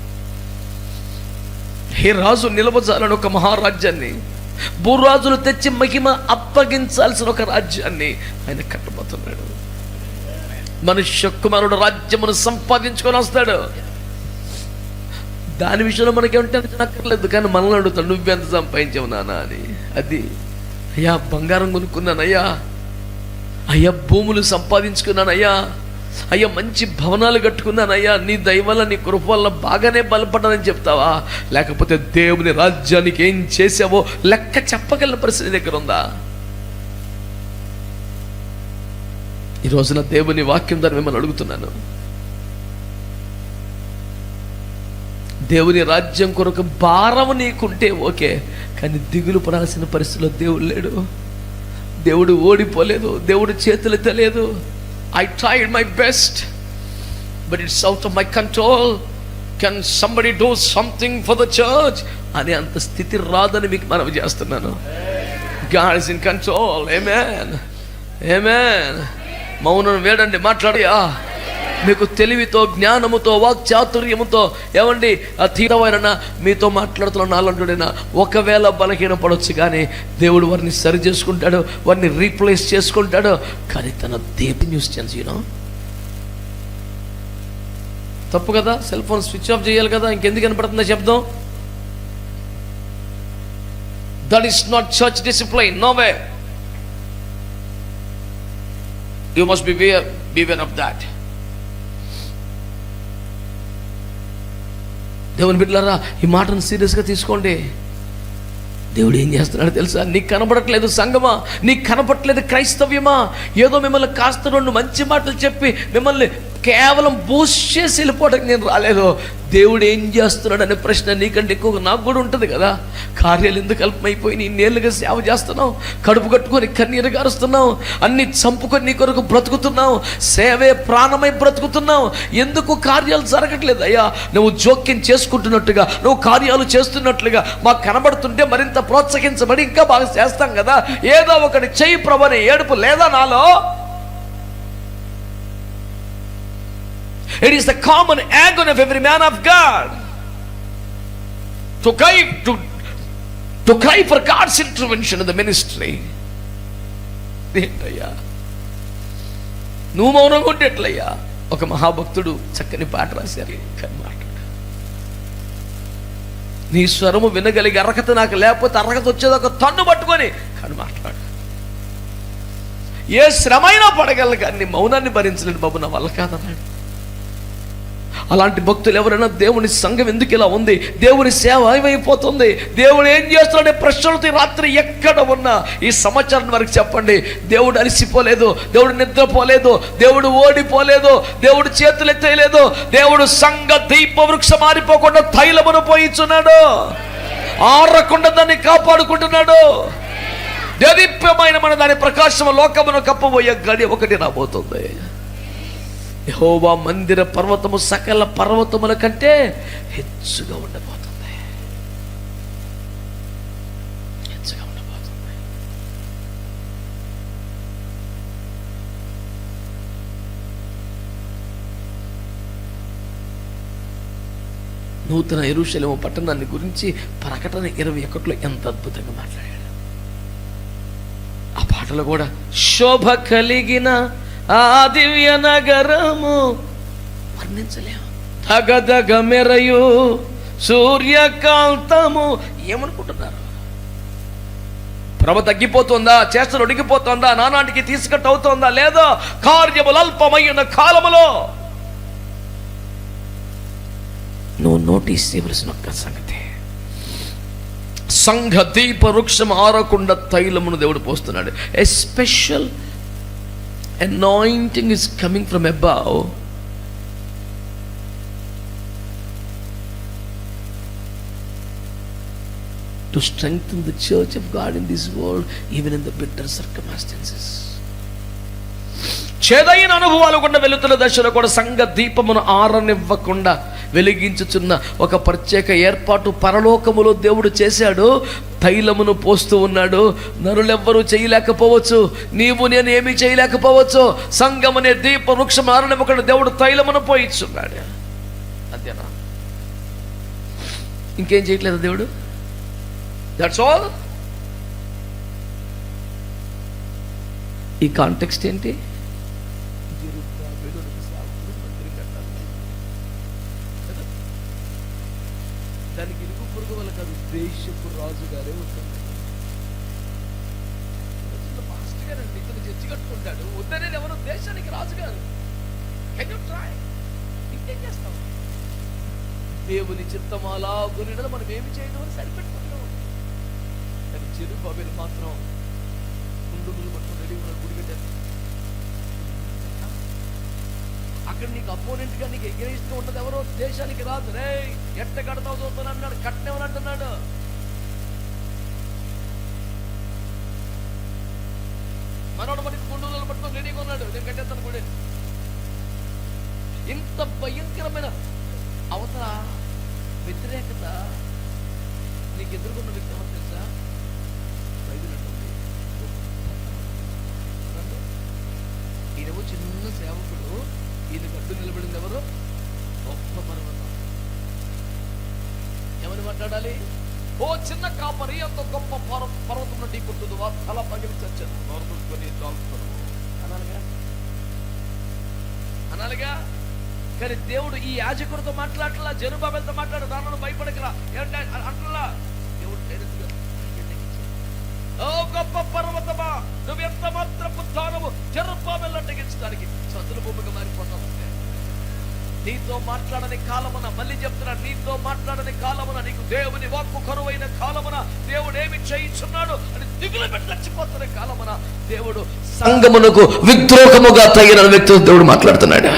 హే రాజు నిలవజాలని ఒక మహారాజ్యాన్ని, భూరాజులు తెచ్చి మహిమ అప్పగించాల్సిన ఒక రాజ్యాన్ని ఆయన కట్టబోతున్నాడు. మనుష్య కుమారుడు రాజ్యమును సంపాదించుకొని వస్తాడు. దాని విషయంలో మనకేమంటే అక్కర్లేదు, కానీ మనల్ని అడుగుతాడు, నువ్వెంత సంపాదించావు నానా అని. అది అయ్యా బంగారం కొనుక్కున్నానయ్యా, అయ్యా భూములు సంపాదించుకున్నానయ్యా, అయ్యా మంచి భవనాలు కట్టుకున్నానయ్యా, నీ దయ వల్ల నీ కృప వల్ల బాగానే బలపడ్డానని చెప్తావా? లేకపోతే దేవుని రాజ్యానికి ఏం చేసావో లెక్క చెప్పగలిగిన పరిస్థితి దగ్గర ఉందా? ఈ రోజున దేవుని వాక్యం ద్వారా మిమ్మల్ని అడుగుతున్నాను, దేవుని రాజ్యం కొరకు భారం నీకుంటే ఓకే, కానీ దిగులు పడాల్సిన పరిస్థితిలో దేవుడు లేడు. దేవుడు ఓడిపోలేదు, దేవుడు చేతులు ఎత్తలేదు. I tried my best, but it's out of my control. Can somebody do something for the church? అనే అంత స్థితి రాదని మీకు మనవి చేస్తున్నాను. God is in control. Amen. మౌనం వేడండి, మాట్లాడయా. మీకు తెలివితో, జ్ఞానముతో, వాక్చాతుర్యముతో, ఏమండి తీరవైనా మీతో మాట్లాడుతున్న నాలంటుడైనా ఒకవేళ బలహీన పడవచ్చు, కానీ దేవుడు వారిని సరి చేసుకుంటాడు, వారిని రీప్లేస్ చేసుకుంటాడు. కానీ తన దేవి న్యూస్ ఛాన్స్ తప్పు కదా, సెల్ ఫోన్ స్విచ్ ఆఫ్ చేయాలి కదా, ఇంకెందుకు కనపడుతుందో శబ్దం? That is not church discipline, no way. You must beware of that. దేవుని బిడ్డలారా, ఈ మాటను సీరియస్గా తీసుకోండి. దేవుడు ఏం చేస్తున్నాడు తెలుసా? నీకు కనబడట్లేదు సంగమా, నీకు కనపడట్లేదు క్రైస్తవ్యమా, ఏదో మిమ్మల్ని కాస్త రెండు మంచి మాటలు చెప్పి మిమ్మల్ని కేవలం బూస్ట్ చేసి వెళ్ళిపోవడానికి నేను రాలేదు. దేవుడు ఏం చేస్తున్నాడు అనే ప్రశ్న నీకంటే ఎక్కువ నాకు కూడా ఉంటుంది కదా. కార్యాలు ఎందుకు అల్పమైపోయి ఇన్నేళ్ళుగా సేవ చేస్తున్నావు, కడుపు కట్టుకొని కన్నీరు గారుస్తున్నావు, అన్ని చంపుకొని నీ కొరకు బ్రతుకుతున్నావు, సేవే ప్రాణమై బ్రతుకుతున్నావు. ఎందుకు కార్యాలు జరగట్లేదు? అయ్యా నువ్వు జోక్యం చేసుకుంటున్నట్టుగా, నువ్వు కార్యాలు చేస్తున్నట్లుగా మాకు కనబడుతుంటే మరింత ప్రోత్సహించబడి ఇంకా బాగా చేస్తాం కదా. ఏదో ఒకటి చెయ్యి ప్రభు అనే ఏడుపు లేదా నాలో? It is the common agony of every man of God to cry for God's intervention in the ministry. ఏంటయ్యా నువ్వు మౌనంగా ఉంటే ఎట్లయ్యా? ఒక మహాభక్తుడు చక్కని పాట రాశారు, నీ స్వరము వినగలిగే అర్హత నాకు లేకపోతే అర్హత వచ్చేది ఒక తన్ను పట్టుకొని కానీ మాట్లాడు. ఏ శ్రమైనా పడగలను కానీ మౌనాన్ని భరించలేడు బాబు, నా వల్ల కాదన్నాడు. అలాంటి భక్తులు ఎవరైనా దేవుని సంఘం ఎందుకు ఇలా ఉంది, దేవుని సేవ ఏమైపోతుంది, దేవుడు ఏం చేస్తున్నాడే ప్రశ్నలతో రాత్రి ఎక్కడ ఉన్నా ఈ సమాచారం వరకు చెప్పండి. దేవుడు అలసిపోలేదు, దేవుడు నిద్రపోలేదు, దేవుడు ఓడిపోలేదు, దేవుడు చేతులు ఎత్తేయలేదు. దేవుడు సంఘ దీప వృక్షం మారిపోకుండా తైలమును పోయించున్నాడు, ఆరకుండా దాన్ని కాపాడుకుంటున్నాడు. దేదీప్యమైన మన దాని ప్రకాశం లోకమును కప్పబోయే గడి ఒకటి రాబోతుంది. యెహోవా మందిర పర్వతము సకల పర్వతముల కంటే హెచ్చుగా ఉండబోతుంది, హెచ్చుగా ఉండబోతుంది. నూతన యెరూషలేము పట్టణాన్ని గురించి ప్రకటన 21లో ఎంత అద్భుతంగా మాట్లాడాడు. ఆ పాటలో కూడా శోభ కలిగిన ఆ దివ్య నగరము వర్ణించలేము, దగదగ మెరయు సూర్యకాంతము. ఏమనుకుంటున్నారు? ప్రభ తగ్గిపోతుందా, చేష్టలు ఒడిగిపోతుందా, నానాటికి తీసుకట్టు అవుతుందా? లేదా కార్యములు అల్పమైన కాలములో నువ్వు నోటీస్ చేయవలసిన ఒక్క సంగతి, సంఘ దీప వృక్షం ఆరకుండా తైలమును దేవుడు పోస్తున్నాడు. A special anointing is coming from above to strengthen the church of God in this world, even in the bitter circumstances. చేదైన అనుభవాలు గుండా వెలుతున్న దశలో కూడా సంఘ దీపమును ఆరనివ్వకుండా వెలిగించుచున్న ఒక ప్రత్యేక ఏర్పాటు పరలోకములో దేవుడు చేశాడు. తైలమును పోస్తూ ఉన్నాడు. నరులెవ్వరూ చేయలేకపోవచ్చు, నీవు నేను ఏమీ చేయలేకపోవచ్చు. సంఘమనే దీప వృక్షం ఆరనివ్వకుండా దేవుడు తైలమును పోయిస్తున్నాడు. అంతేనా? ఇంకేం చేయట్లేదు దేవుడు? That's all. ఈ కాంటెక్స్ట్ ఏంటి? దానికి ఇరుగు పొరుగు వల్ల కాదు, దేశపు రాజు గారే ఉంటుంది. పాస్టర్ గారండి ఇతను చర్చి కట్టుకుంటాడు, వద్దనే ఎవరు దేశానికి రాజుగారు. Can you try? ఇంకేం చేస్తాం? దేవుని చిత్తమాలా గురిడలు మనం ఏమి చేయడం అని సరిపెట్టుకుంటాం. కానీ జెరుబ్బాబెలు మాత్రం కుండులు పట్టుకుని రెడీ ఉన్న గుడి కట్టారు. అక్కడ నీకు అపోనెంట్ గా నీకు ఎగరేస్తూ ఉన్నది ఎవరో దేశానికి రాదు. రే ఎట్ట కడతావు చూస్తాను అన్నాడు, కట్టనేమని అంటున్నాడు. మనోడు మనకి గుండెలు పట్టుకొని రెడీగా ఉన్నాడు, నేను కట్టేస్తాను కూడా. ఇంత భయంకరమైన అవతల వ్యతిరేకత నీకు ఎదుర్కొన్న వ్యక్తి ఎవరు తెలుసా? ఈయనవో చిన్న సేవకుడు, ఈయన గడ్డు నిలబడింది ఎవరు? గొప్ప పర్వతం. ఎవరు మాట్లాడాలి? ఓ చిన్న కాపరి అంత గొప్ప పర్వతంలో ఢీకొంటుంది, వారు తల పగిలి చచ్చారు, నోరుకొని అనాలిగా అనాలిగా. కానీ దేవుడు ఈ యాజకుడితో మాట్లాడలా, జెరుబ్బాబెలుతో మాట్లాడు, దానిలో భయపడకరా అంటలా. దేవుడు డైరెక్ట్గా ఓ గొప్ప పర్వతమా, నువ్వు ఎంత మాత్రపు దానము జెరుబ్బాబెలు అడ్డగించడానికి చదుల భూమిగా మారిపోతావు. నీతో మాట్లాడని కాలమున, మళ్ళీ చెప్తున్నాడు, నీతో మాట్లాడని కాలమున, నీకు దేవుని వాక్కు కరువైన కాలమున, దేవుడు ఏమి చేయించున్నాడు అని దిగులు పెట్టి చచ్చిపోతున్న కాలమున దేవుడు సంఘమునకు విద్రోహముగా తగిన వ్యక్తులు దేవుడు మాట్లాడుతున్నాడు.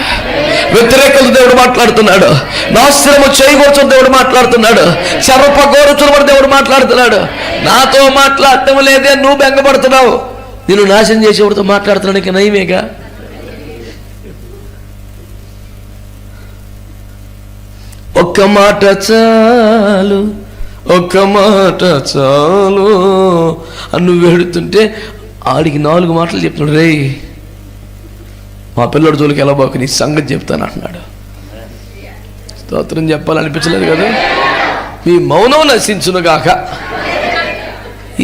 వ్యతిరేకలు దేవుడు మాట్లాడుతున్నాడు. నాశనము చేయకూడదు దేవుడు మాట్లాడుతున్నాడు. చెరపగోరుచులు దేవుడు మాట్లాడుతున్నాడు. నాతో మాట్లాడటం లేదే, నువ్వు బెంగపడుతున్నావు. నేను నాశనం చేసేవాడితో మాట్లాడుతున్నానికి నయమేగా. ఒక్క మాట చాలు, ఒక్క మాట చాలు అని నువ్వు వెడుతుంటే ఆడికి 4 మాటలు చెప్తున్నాడు. రే మా పిల్లడి జోలికి ఎలా బాకు, నీ సంగతి చెప్తాను అంటున్నాడు. స్తోత్రం చెప్పాలనిపించలేదు కదా? మీ మౌనం నశించునుగాక.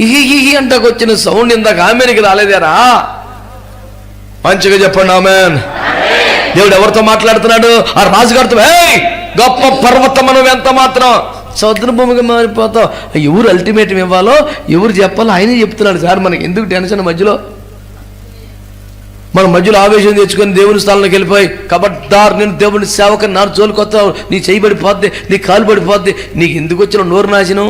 ఈ అంటకు వచ్చిన సౌండ్ ఇందాక ఆమెనికి రాలేదేరా? మంచిగా చెప్పండి ఆమెన్. దేవుడు ఎవరితో మాట్లాడుతున్నాడు? ఆ రాజుగారితో. గొప్ప పర్వతం మనం ఎంత మాత్రం సముద్ర భూమిగా మారిపోతావు. ఎవరు అల్టిమేటం ఇవ్వాలో, ఎవరు చెప్పాలో ఆయనే చెప్తున్నాడు. సార్ మనకి ఎందుకు టెన్షన్ మధ్యలో? మన మధ్యలో ఆవేశం తెచ్చుకొని దేవుని స్థానంలోకి వెళ్ళిపోయి కబడ్దార్ నేను దేవుని సేవకని నా జోలికొస్తావు, నీ చేయి పడిపోద్ది, నీ కాలు పడిపోద్ది, నీకు ఎందుకు వచ్చిన నోరు నాశనం?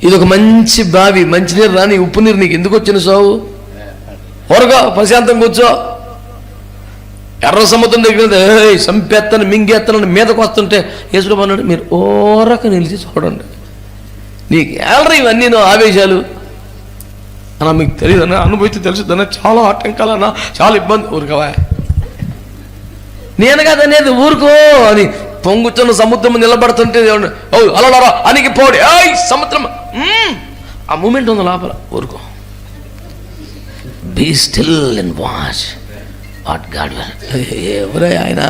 ఇది ఒక మంచి బావి, మంచినీరు రాని ఉప్పు నీరు, నీకు ఎందుకు వచ్చిన సావు? త్వరగా ప్రశాంతం కూర్చో. ఎర్ర సముద్రం దగ్గర సంపేత్తను మింగేత్తనని మీదకు వస్తుంటే యేసుడు అన్నాడు, మీరు ఓరక నిలిచి చూడండి, నీకు ఏళ్ళరా ఇవన్నీ ఆవేశాలు అన్నా, మీకు తెలియదన్నా, అనుభూతి తెలుసుదన్నా, చాలా ఆటంకాలన్నా, చాలా ఇబ్బంది. ఊరుకోవా, నేను కదనేది ఊరుకో అని పొంగుతున్న సముద్రం నిలబడుతుంటే ఓ అలా అనికి పోడి సముద్రం, ఆ మూమెంట్ ఉంది లోపల. ఊరుకో, be still and watch what God will. ఎవరే ఆయన?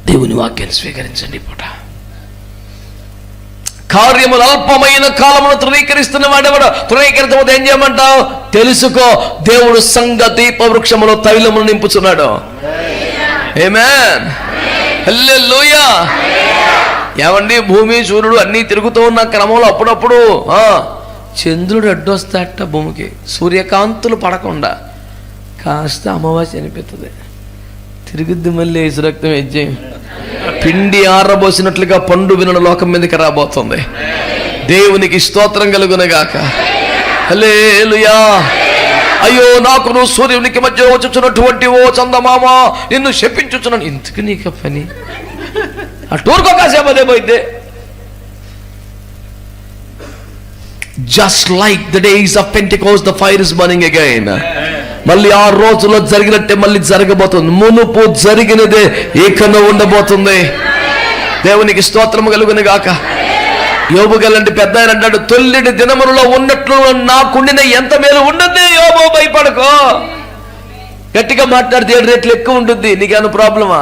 దేవుని వాక్యాన్ని స్వీకరించండి. పూట కార్యములు అల్పమైన కాలమును తృణీకరిస్తున్న వాడెవడు? తృణీకరించకపోతే ఏం చేయమంటావు? తెలుసుకో, దేవుడు సంఘ దీప వృక్షములో తైలమును నింపుచున్నాడు. ఆమేన్, హల్లెలూయా. ఏమండి, భూమి సూర్యుడు అన్నీ తిరుగుతూ ఉన్న క్రమంలో అప్పుడప్పుడు చంద్రుడు అడ్డొస్తాట భూమికి, సూర్యకాంతులు పడకుండా కాస్త అమావాస్య అనిపిస్తుంది, తిరుగుద్ది, మళ్ళీ ఇసురక్తం ఎజ్జి పిండి ఆరబోసినట్లుగా పండు వినడు లోకం మీదకి రాబోతుంది. దేవునికి స్తోత్రం కలుగునగాక. హల్లెలూయా. అయ్యో, నాకు నువ్వు సూర్యునికి మధ్య వచ్చుచున్నటువంటి ఓ చందమామ, నిన్ను శపించుచున్నాను. ఇంతకు నీకు పని? ఆ టూర్కో కాసేపు అదే పోయిద్దే. Just like the days of Pentecost, the fire is burning again. మళ్ళీ ఆ రోజులో జరిగినట్టే మళ్ళీ జరగబోతుంది. మునుపు జరిగినదే ఏకన్నా ఉండబోతుంది. దేవునికి స్తోత్రం కలుగును గాక. యోబు గలంటి పెద్ద ఆయన అంటాడు, తొల్లిటి దినములలో ఉన్నట్లు నాకుండిన ఎంత మేలు ఉండదు. యోబు, భయపడకో, గట్టిగా మాట్లాడితే 7 రెట్లు ఎక్కువ ఉంటుంది. నీకేమైనా ప్రాబ్లమా?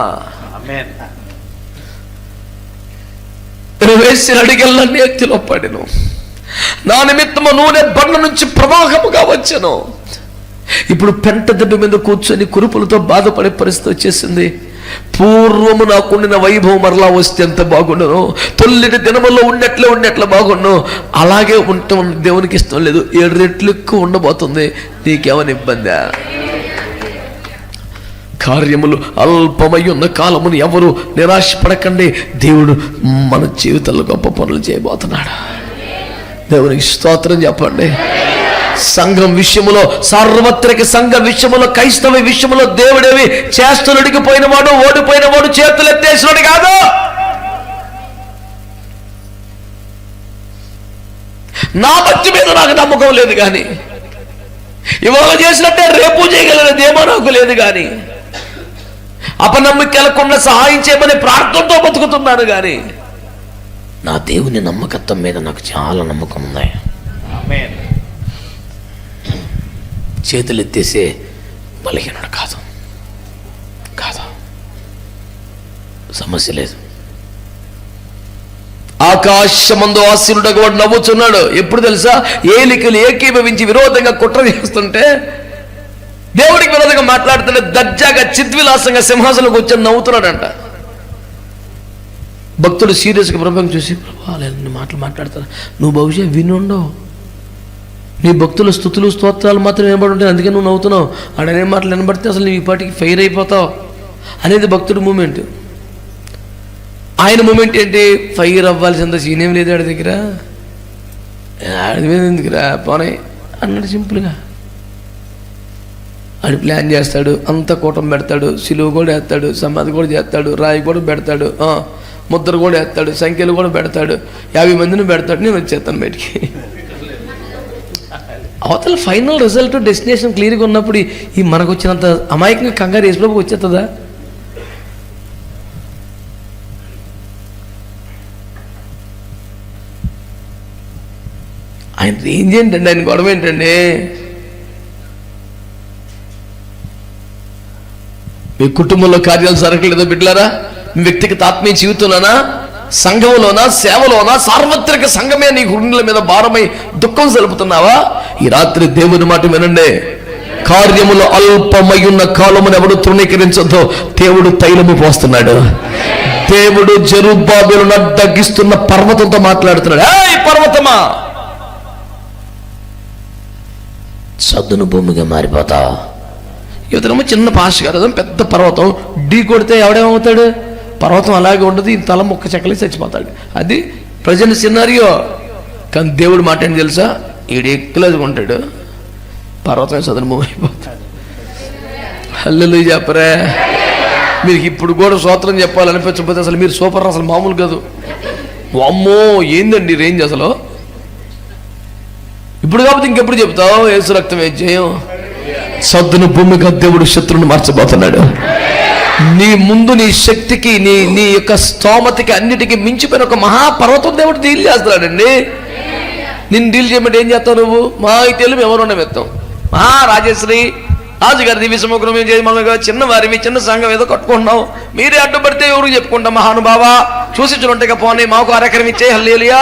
వేసిన అడిగెళ్ళన్నీ ఎత్తిలో పడిను, నా నిమిత్తము నూనె బండ నుంచి ప్రవాహముగా వచ్చెను. ఇప్పుడు పెంట దెబ్బ మీద కూర్చొని కురుపులతో బాధపడే పరిస్థితి వచ్చేసింది. పూర్వము నాకుండిన వైభవం మరలా వస్తే ఎంత బాగుండును, తొల్లిటి దినములో ఉన్నట్లే బాగుండు. అలాగే ఉండటం దేవునికి ఇష్టం లేదు, 7 రెట్లు ఎక్కువ ఉండబోతుంది. నీకేమైనా ఇబ్బందా? కార్యములు అల్పమై ఉన్న కాలమును ఎవరు నిరాశపడకండి. దేవుడు మన జీవితంలో గొప్ప పనులు చేయబోతున్నాడు. దేవునికి స్తోత్రం చెప్పండి. సంఘం విషయములో, సార్వత్రిక సంఘ విషయములో, క్రైస్తవ విషయములో దేవుడేవి చేస్తున్నడికి పోయినవాడు, ఓడిపోయినవాడు, చేతులు ఎత్తేసినోడు కాదు. నా భక్తి మీద నాకు నమ్మకం లేదు కానీ, ఇవాళ చేసినట్టే రేపు చేయగలదేమో నాకు లేదు కానీ, అపనమ్మికలకుండా సహాయం చేయమని ప్రార్థనతో బతుకుతున్నాను కానీ, నా దేవుని నమ్మకత్వం మీద నాకు చాలా నమ్మకం ఉంది. చేతులు ఎత్తేసే బలహీనుడు కాదు, సమస్య లేదు. ఆకాశమందు ఆశీనుడగా వాడు నవ్వుచున్నాడు. ఎప్పుడు తెలుసా? ఏలికలు ఏకీభవించి విరోధంగా కుట్ర చేస్తుంటే, దేవుడికి విరోధంగా మాట్లాడుతుంటే దర్జాగా చిద్విలాసంగా సింహాసనం కూర్చొని నవ్వుతున్నాడంట. భక్తుడు సీరియస్గా ప్రభుత్వం చూసి, ప్రభు మాటలు మాట్లాడతారు, నువ్వు బహుశా వినుండవు, నీ భక్తుల స్తుతులు స్తోత్రాలు మాత్రం వినబడి ఉంటాయి, అందుకే నువ్వు నవ్వుతున్నావు. ఆడనే మాటలు వినబడితే అసలు నీ పాటికి ఫెయిర్ అయిపోతావు అనేది భక్తుడి మూమెంట్. ఆయన మూమెంట్ ఏంటి? ఫైర్ అవ్వాల్సింద సీన్ ఏం లేదు ఆడి దగ్గర, ఆడి మీద ఎందుకురా పోనీ అన్నాడు సింపుల్గా. ఆడు ప్లాన్ చేస్తాడు, అంత కూటం పెడతాడు, సిలువ కూడా వేస్తాడు, సమాధి కూడా చేస్తాడు, రాయి కూడా పెడతాడు, ముద్ర కూడా వేస్తాడు, సంఖ్యలు కూడా పెడతాడు, 50 మందిని పెడతాడు. నేను వచ్చేస్తాను బయటికి. అవతల ఫైనల్ రిజల్ట్ డెస్టినేషన్ క్లియర్గా ఉన్నప్పుడు ఈ మనకు వచ్చినంత అమాయకంగా కంగారు యేసుప్రభుకి వచ్చేస్తుందా? ఆయన రేంజ్ ఏంటండి, ఆయన గొడవ ఏంటండి? మీ కుటుంబంలో కార్యాలు జరగలేదో బిడ్డలారా? మీ వ్యక్తిగత ఆత్మీయ జీవితంలోనా, సంఘంలోనా, సేవలోనా, సార్వత్రిక సంఘమే నీ గుండెల మీద భారమై దుఃఖం జరుపుతున్నావా? ఈ రాత్రి దేవుని మాట వినండి. కార్యములు అల్పమై ఉన్న కాలమును ఎవడు తృణీకరించొద్దో దేవుడు తైలము పోస్తున్నాడు. దేవుడు జెరుబ్బాబెలును అడ్డగిస్తున్న పర్వతంతో మాట్లాడుతున్నాడు. ఏయ్ పర్వతమా, సద్దును భూమిగా మారిపోతా. ఇవతనేమో చిన్న పాష గారు, పెద్ద పర్వతం ఢీ కొడితే ఎవడేమవుతాడు? పర్వతం అలాగే ఉండదు, ఈ తల ముక్క చెక్కలే చచ్చిపోతాడు. అది ప్రజెంట్ సినారియో. కానీ దేవుడు మాట ఏంటి తెలుసా? ఈడు ఎక్కువలేదు ఉంటాడు, పర్వతం సదను భూమి అయిపోతాడు. హల్లెలూయా చెప్పరే. మీకు ఇప్పుడు కూడా స్తోత్రం చెప్పాలనిపించకపోతే అసలు మీరు సూపర్, అసలు మామూలు కాదు. అమ్మో ఏందండి రేంజ్ అసలు. ఇప్పుడు కాబట్టి ఇంకెప్పుడు చెప్తావు? యేసు రక్తం జయం. సద్దును భూమిగా దేవుడు శత్రువుని మార్చబోతున్నాడు. నీ ముందు నీ శక్తికి, నీ యొక్క స్తోమతకి అన్నిటికీ మించిపోయిన ఒక మహాపర్వతం దేవుడు డీల్ చేస్తున్నాడండి. నిన్ను డీల్ చేయమంటే ఏం చేస్తావు నువ్వు? మా అయితే ఎవరున్నా వెత్తాం. రాజశ్రీ రాజుగారి దివ్య సముగ్రం ఏం చేయమగా చిన్నవారివి చిన్న సంఘం ఏదో కట్టుకుంటున్నావు, మీరే అడ్డుపడితే ఎవరికి చెప్పుకుంటాం? మహానుభావ చూసించుంటే పోనీ మాకు అరెకరం ఇచ్చే హల్లేలుయా.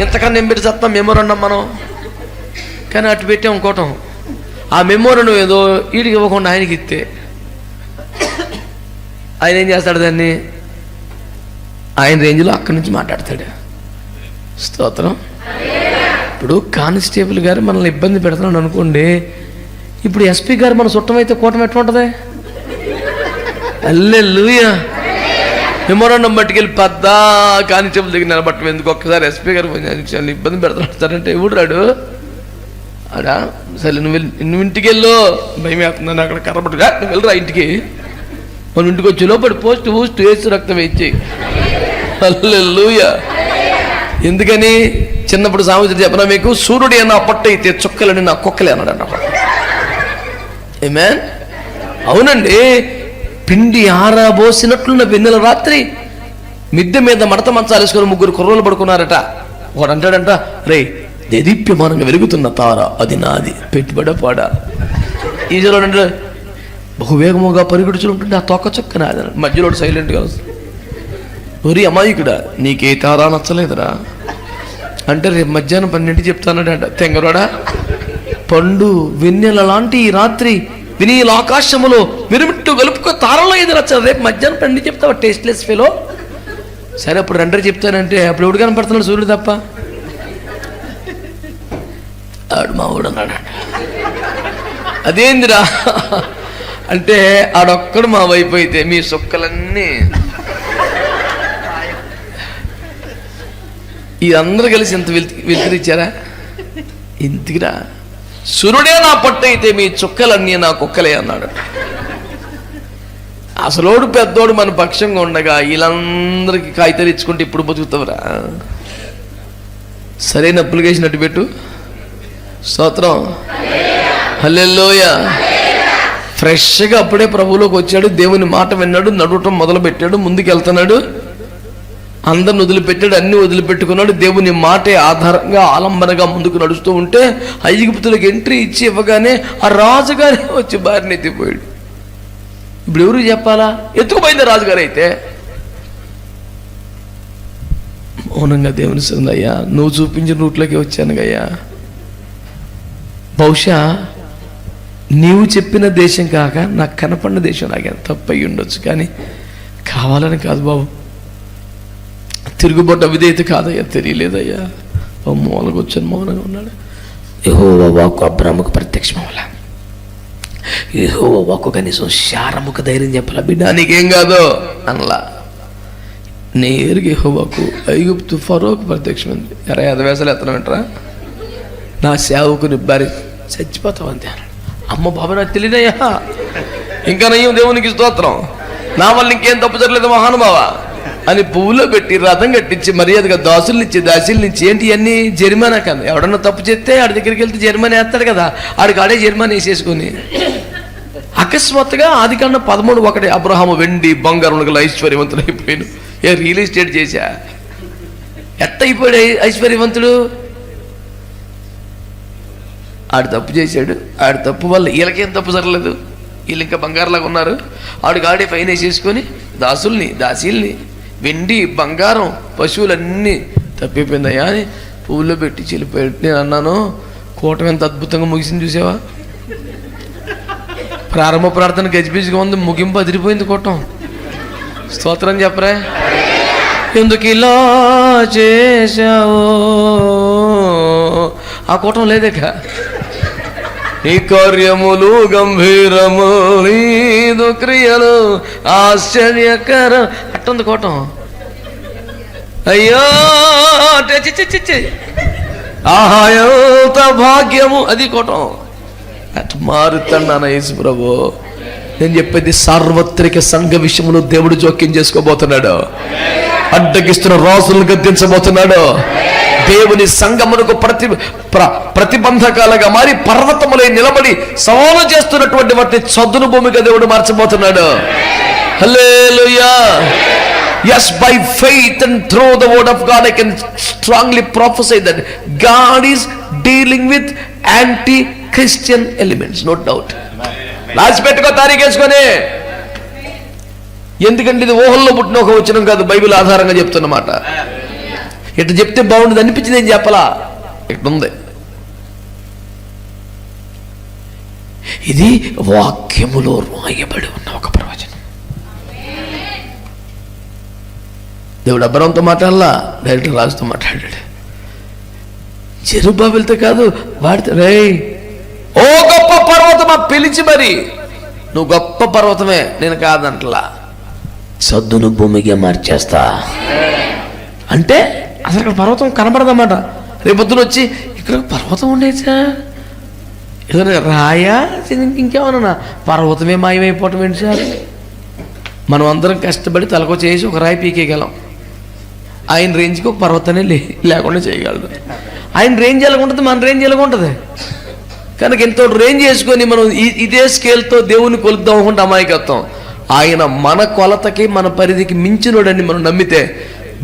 ఇంతకన్నా ఏం పెట్టి చస్తాం మెమోరండం మనం. కానీ అటు పెట్టాం అనుకోవటం. ఆ మెమోరండం ఏదో వీడికి ఇవ్వకుండా ఆయనకి ఇస్తే ఆయన ఏం చేస్తాడు? దాన్ని ఆయన రేంజ్లో అక్కడి నుంచి మాట్లాడతాడు. స్తోత్రం. ఇప్పుడు కానిస్టేబుల్ గారు మనల్ని ఇబ్బంది పెడుతున్నాడు అనుకోండి, ఇప్పుడు ఎస్పీ గారు మన చుట్టమైతే కూటమి ఎట్లా ఉంటుంది? హల్లెలూయా. మెమోరాండం పట్టుకెళ్ళి పెద్ద కానిస్టేబుల్ దగ్గర నిలబట్టం ఎందుకు? ఒక్కసారి ఎస్పీ గారు ఇబ్బంది పెడుతున్నాడంటే ఎవడు రాడు అడా? సరే నువ్వు ఇంటికి వెళ్ళు, భయం వేస్తున్నాను అక్కడ కర్రబట్టుగా, నువ్వు వెళ్ళరా ఇంటికి. మనం ఇంటికి వచ్చి లోపలి పోస్ట్ వేసి రక్తం వేయించి. హల్లెలూయా. ఎందుకని? చిన్నప్పుడు సామెత చెప్పనా మీకు? సూర్యుడు అన్న పట్టు అయితే చుక్కలని నా కుక్కలే అన్నాడు. ఆమేన్. అవునండి. పిండి ఆరబోసినట్లున్న వెన్నెల రాత్రి మిద్దె మీద మడత మంచాలు వేసుకొని 3 కుర్రోలు పడుకున్నారట. వాడు అంటాడంట, రే దేదీప్యమానంగా వెలుగుతున్న తార అది నాది, పెట్టుబడి పాడా. ఈజీలో అంటే బహువేగముగా పరిగెడుచుంటుంటే ఆ తొక్క చుక్క నాది. మధ్యలో సైలెంట్గా ఒరి అమాయకుడా, నీకే తారా నచ్చలేదురా అంటే రేపు మధ్యాహ్నం 12 చెప్తానట. తెంగరోడా, పండు వెన్నెల లాంటి ఈ రాత్రి వినీల ఆకాశములో మిరుమిట్టు గలుపుకో తారలో ఏది నచ్చదు, రేపు మధ్యాహ్నం 12 చెప్తావా టేస్ట్లెస్ ఫెలో. సరే అప్పుడు 2 చెప్తానంటే అప్పుడు ఎవడు కనపడుతున్నాడు? సూర్యుడు తప్ప. ఆడు మా ఊడు అన్నాడు. అదేందిరా అంటే ఆడొక్కడు మా వైపు అయితే మీ సుక్కలన్నీ ఈ అందరూ కలిసి ఇంత వెలికిరిచ్చారా? ఇంతకిరా సూర్యుడే నా పట్టు అయితే మీ చుక్కలన్నీ నా కుక్కలే అన్నాడు. అసలోడు పెద్దోడు మన పక్షంగా ఉండగా వీళ్ళందరికీ కాగితాలు ఇచ్చుకుంటే ఇప్పుడు బతుకుతావురా? సరైన అప్లికేషన్ అటు పెట్టు. స్తోత్రం. హల్లెలూయా. ఫ్రెష్గా అప్పుడే ప్రభువులోకి వచ్చాడు, దేవుని మాట విన్నాడు, నడవటం మొదలు పెట్టాడు, ముందుకు వెళ్తున్నాడు, అందరిని వదిలిపెట్టాడు, అన్ని వదిలిపెట్టుకున్నాడు. దేవుని మాటే ఆధారంగా ఆలంబనగా ముందుకు నడుస్తూ ఉంటే ఐగుప్తులకు ఎంట్రీ ఇచ్చి ఇవ్వగానే ఆ రాజుగారే వచ్చి భార్యని ఎత్తిపోయాడు. ఇప్పుడు ఎవరు చెప్పాలా? ఎత్తుకుపోయింది రాజుగారు. అయితే మౌనంగా దేవుని సన్నయ్యా, నువ్వు చూపించిన రూట్లోకి వచ్చాను గయ్యా. బహుశా నీవు చెప్పిన దేశం కాక నాకు కనపడిన దేశం నాకేం తప్పయి ఉండొచ్చు, కానీ కావాలని కాదు బాబు, తిరుగుబాటు అవిధేయత కాదయ్యా, తెలియలేదయ్యా. మూలకు వచ్చాను, మౌనంగా ఉన్నాడు. యెహోవా వాక్కు అబ్రాహాముకు ప్రత్యక్షం అవ్వాలా? యెహోవా వాక్కు కనీసం శారముకు ధైర్యం చెప్పాలా? బిడ్డ నీకేం కాదు అనలా. నేరుగా యెహోవాకు ఐగుప్తు ఫరోకు ప్రత్యక్షమైంది. 25 వేసలు ఎత్తనమంటారా? నా సేవకుని భార్య చచ్చిపోతావు అంతే అన్నాడు. అమ్మ బాబా నాకు తెలియదయ్యా, ఇంకా నయ్యం దేవునికి స్తోత్రం, నా వల్ల ఇంకేం తప్పు జరగలేదు మహానుభావ అని పువ్వులో పెట్టి రథం కట్టించి మర్యాదగా దాసుల్నిచ్చి ఏంటి అన్నీ జరిమానా కదా. ఎవడన్నా తప్పు చేస్తే ఆడి దగ్గరికి వెళ్తే జరిమానా వేస్తాడు కదా, ఆడికి ఆడే జరిమానా వేసేసుకుని అకస్మాత్తుగా ఆదికాండం 13:1 అబ్రహాము వెండి బంగారం ఐశ్వర్యవంతుడు అయిపోయాడు. రియల్ ఎస్టేట్ చేశా ఎట్ట అయిపోయాడు ఐశ్వర్యవంతుడు? ఆడు తప్పు చేశాడు, ఆడి తప్పు వల్ల వీళ్ళకేం తప్పు జరగలేదు, వీళ్ళు ఇంకా బంగారులాగా ఉన్నారు. ఆడికి ఆడే పైన వేసేసుకొని దాసీల్ని వెండి బంగారం పశువులన్నీ తప్పిపోయిందయ్యా అని పువ్వులో పెట్టి చెల్లిపోయాడు. నేను అన్నాను, కూటమి ఎంత అద్భుతంగా ముగిసింది చూసావా? ప్రారంభ ప్రార్థన గజిబిజిగా ఉంది, ముగింపు అదిరిపోయింది కూటం. స్తోత్రం చెప్పరే. ఎందుకు ఇలా చేశావు, ఆ కూటం లేదేక. ఈ కార్యములు గంభీరము, నీదు క్రియలు ఆశ్చర్యకరం అట్టుంది కూటం. అయ్యో చిచ్చి ఆహాయంత భాగ్యము, అది కూటం. అటు మారుతాను యేసు ప్రభు. నేను చెప్పేది సార్వత్రిక సంఘ విషయంలో దేవుడు జోక్యం చేసుకోబోతున్నాడు. అడ్డగిస్తున్న రాజులను గద్దించబోతున్నాడు. దేవుని సంఘమునకు ప్రతిబంధకాలుగా మారి పర్వతములై నిలబడి సవాలు చేస్తున్నటువంటి వాటిని చదును భూమిగా దేవుడు మార్చబోతున్నాడు. హల్లెలూయా. Yes, by faith and through the word of God, I can strongly prophesy that God is dealing with anti-Christian elements, no doubt. రాసి పెట్టుకో, తారీఖేసుకొని. ఎందుకంటే ఇది ఊహల్లో పుట్టిన ఒక వచనం కాదు, బైబిల్ ఆధారంగా చెప్తున్నమాట. ఇట్లా చెప్తే బాగుండదు అనిపించింది, ఏం చెప్పలా, ఇట్లుంది. ఇది వాక్యములో రాయబడి ఉన్న ఒక ప్రవచనం. దేవుడు అబ్రాహాముతో మాట్లాడలా, డైరెక్ట్ రాజుతో మాట్లాడాడు. జెరుబ్బాబెలుతో కాదు, వాడితే రే ఓ గొప్ప పర్వతమా పిలిచి, మరి నువ్వు గొప్ప పర్వతమే, నేను కాదంటలా, సద్దును భూమిగా మార్చేస్తా అంటే. అసలు ఇక్కడ పర్వతం కనబడదన్నమాట. రేపొద్దున వచ్చి ఇక్కడ పర్వతం ఉండేసా, ఏదైనా రాయా, ఇంకేమన్నా పర్వతమే మాయమైపోవటం ఏంటి సార్. మనం అందరం కష్టపడి తలకు చేసి ఒక రాయి పీకేయగలం. ఆయన రేంజ్కి ఒక పర్వతాన్ని లేకుండా చేయగలదు. ఆయన రేంజ్ ఎలాగుంటుంది, మన రేంజ్ ఎలాగుంటుంది. కనుక ఎంతో రేంజ్ చేసుకొని మనం ఇదే స్కేల్తో దేవుని కొలుద్దాం అనుకుంటే అమాయకత్వం. ఆయన మన కొలతకి మన పరిధికి మించినోడని మనం నమ్మితే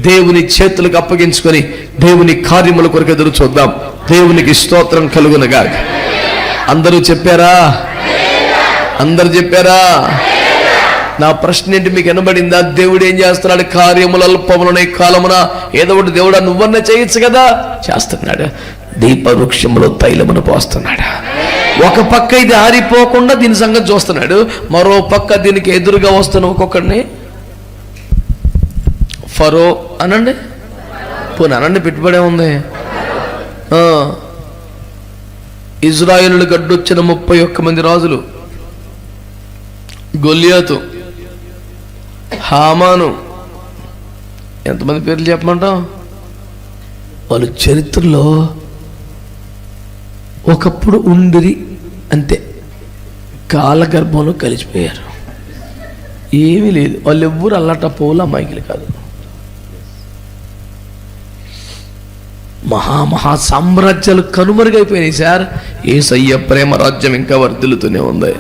దేవుని చేతులకు అప్పగించుకొని దేవుని కార్యముల కొరకు ఎదురు చూద్దాం. దేవునికి స్తోత్రం కలుగునగా. అందరూ చెప్పారా? అందరు చెప్పారా? నా ప్రశ్న ఏంటి మీకు వినబడిందా? దేవుడు ఏం చేస్తున్నాడు? కార్యముల అల్పములనే కాలమున ఏదో ఒకటి దేవుడా నువ్వన్నా చేయొచ్చు కదా, చేస్తున్నాడు. దీపవృక్షములో తైలమును పోస్తున్నాడు. ఒక పక్క ఇది ఆరిపోకుండా దీని సంగతి చూస్తున్నాడు, మరో పక్క దీనికి ఎదురుగా వస్తున్న ఒక్కొక్కడిని ఫరో అనండి, పోనీ అనండి, పెట్టుబడే ఉంది. ఇజ్రాయేలు గడ్డొచ్చిన 31 మంది రాజులు, గొల్లియాతు, హామాను, ఎంతమంది పేర్లు చెప్పమంటాం? వాళ్ళు చరిత్రలో ఒకప్పుడు ఉండిరి అంతే, కాలగర్భంలో కలిసిపోయారు. ఏమీ లేదు, వాళ్ళు ఎవ్వరు అల్లటపోలు అమాయకులు కాదు. మహా సామ్రాజ్యాలు కనుమరుగైపోయినాయి సార్. యేసయ్య ప్రేమ రాజ్యం ఇంకా వర్ధిల్లుతూనే ఉంది.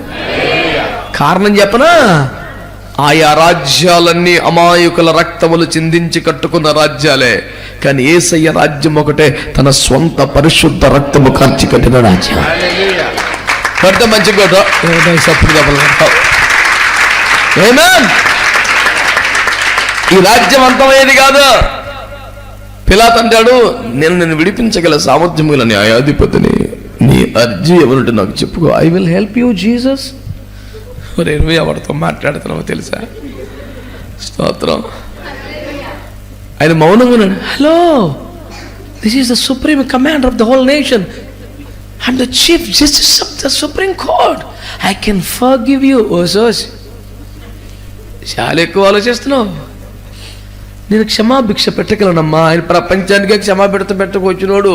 కారణం చెప్పనా? ఆయా రాజ్యాలన్నీ అమాయకుల రక్తములు చిందించి కట్టుకున్న రాజ్యాలే, కానీ యేసయ్య రాజ్యం ఒకటే, తన స్వంత పరిశుద్ధ రక్తము కార్చి కట్టిన రాజ్యం. మంచి ఈ రాజ్యం అంతమయ్యేది కాదు. పిలాతు అంటాడు, నేను విడిపించగల సామర్థ్యం గల న్యాయాధిపతిని, నీ అర్జీ ఎవరుంటే నాకు చెప్పుకో, I will help you Jesus. మరి నువ్వు ఎవరితో మాట్లాడుతున్నావో తెలుసా? స్తోత్రం. ఆయన మౌనంగా ఉన్నాడు. Hello, this is the supreme commander of the whole nation. I'm the chief justice of the supreme court. I can forgive you. ఓ సోస్, చాలా ఎక్కువ ఆలోచిస్తున్నావు. నేను క్షమాభిక్ష పెట్టగలనమ్మా. ఆయన ప్రపంచానికే క్షమాభిక్ష పెట్టకొచ్చినోడు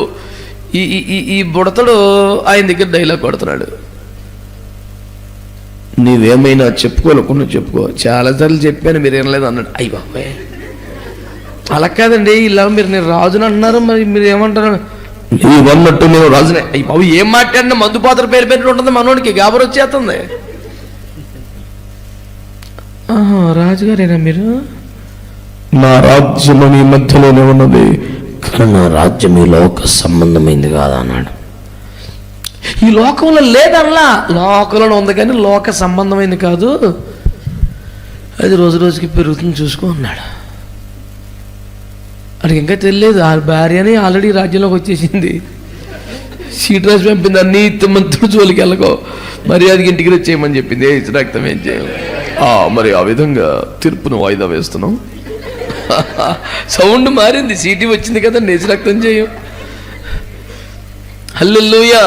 ఈ బుడతడు ఆయన దగ్గర డైలాగ్ కొడుతున్నాడు. నీవేమైనా చెప్పుకోలేకుండా చెప్పుకో, చాలాసార్లు చెప్పాను మీరు వినలేదు అన్నాడు. అయ్యి బాబాయ్, అలా కాదండి, ఇలా మీరు నేను రాజుని అంటున్నారు, మరి మీరు ఏమంటారు? నీవన్నట్టు నేను రాజునే. అయ్యి బాబు, ఏం మాట్లాడినా మందు పాత్ర పేరు పెట్టి ఉంటుంది, మనోడికి గాబరు వచ్చేస్తుంది. రాజుగారేనా మీరు? నా రాజ్యము నీ మధ్యలోనే ఉన్నది, కానీ నా రాజ్యం ఈ లోక సంబంధమైంది కాదా అన్నాడు. ఈ లోకంలో లేదల్లా, లోకంలో ఉంది కానీ లోక సంబంధమైంది కాదు, అది రోజు రోజుకి పెరుగుతుంది చూసుకో అన్నాడు. అడిగి ఇంకా తెలియదు, ఆ భార్యని ఆల్రెడీ రాజ్యంలోకి వచ్చేసింది. సీట్ రాసి పంపింది. నీతి మంత్రుడు జోలికి వెళ్ళకో, మర్యాదకి ఇంటికి వచ్చేయమని చెప్పింది. ఏ రక్తం ఏం చేయం. మరి ఆ విధంగా తీర్పును వాయిదా వేస్తున్నాం. సౌండ్ మారింది, సీటీ వచ్చింది కదా, నేసి రక్తం చేయం. హల్లెలూయా.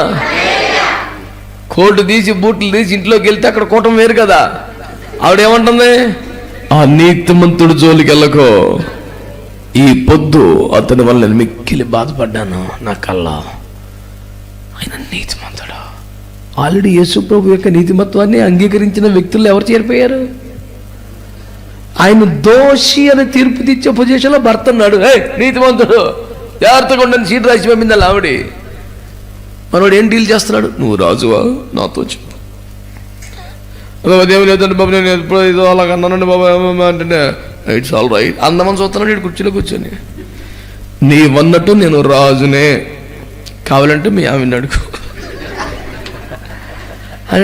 కోటు తీసి బూట్లు తీసి ఇంట్లోకి వెళ్తే అక్కడ కూటం వేరు కదా. ఆవిడేమంటుంది? ఆ నీతిమంతుడు జోలికి వెళ్ళకో, ఈ పొద్దు అతని వల్ల నేను మిక్కిలి బాధపడ్డాను, నా కళ్ళ. ఆయన నీతిమంతుడు. ఆల్రెడీ యేసు ప్రభు యొక్క నీతిమత్వాన్ని అంగీకరించిన వ్యక్తులు ఎవరు చేరిపోయారు? ఆయన దోషి అని తీర్పు తెచ్చే పొజిషన్లో భర్త ఉన్నాడు. నీతిమంతుడు జాగ్రత్తగా ఉండని సీట్ రాసి పంపింది ఆవిడ. మనోడు ఏం డీల్ చేస్తున్నాడు? నువ్వు రాజువా, నాతో చెప్పు. అదేం లేదండి బాబు, నేను ఎప్పుడు ఏదో అలాగ అన్నానండి బాబు అంటే ఇట్స్ ఆల్ రైట్. అందమని చూస్తున్నాడు ఇటు కుర్చీలో కూర్చొని. నీవన్నట్టు నేను రాజునే, కావాలంటే మీ ఆమెను అడుగు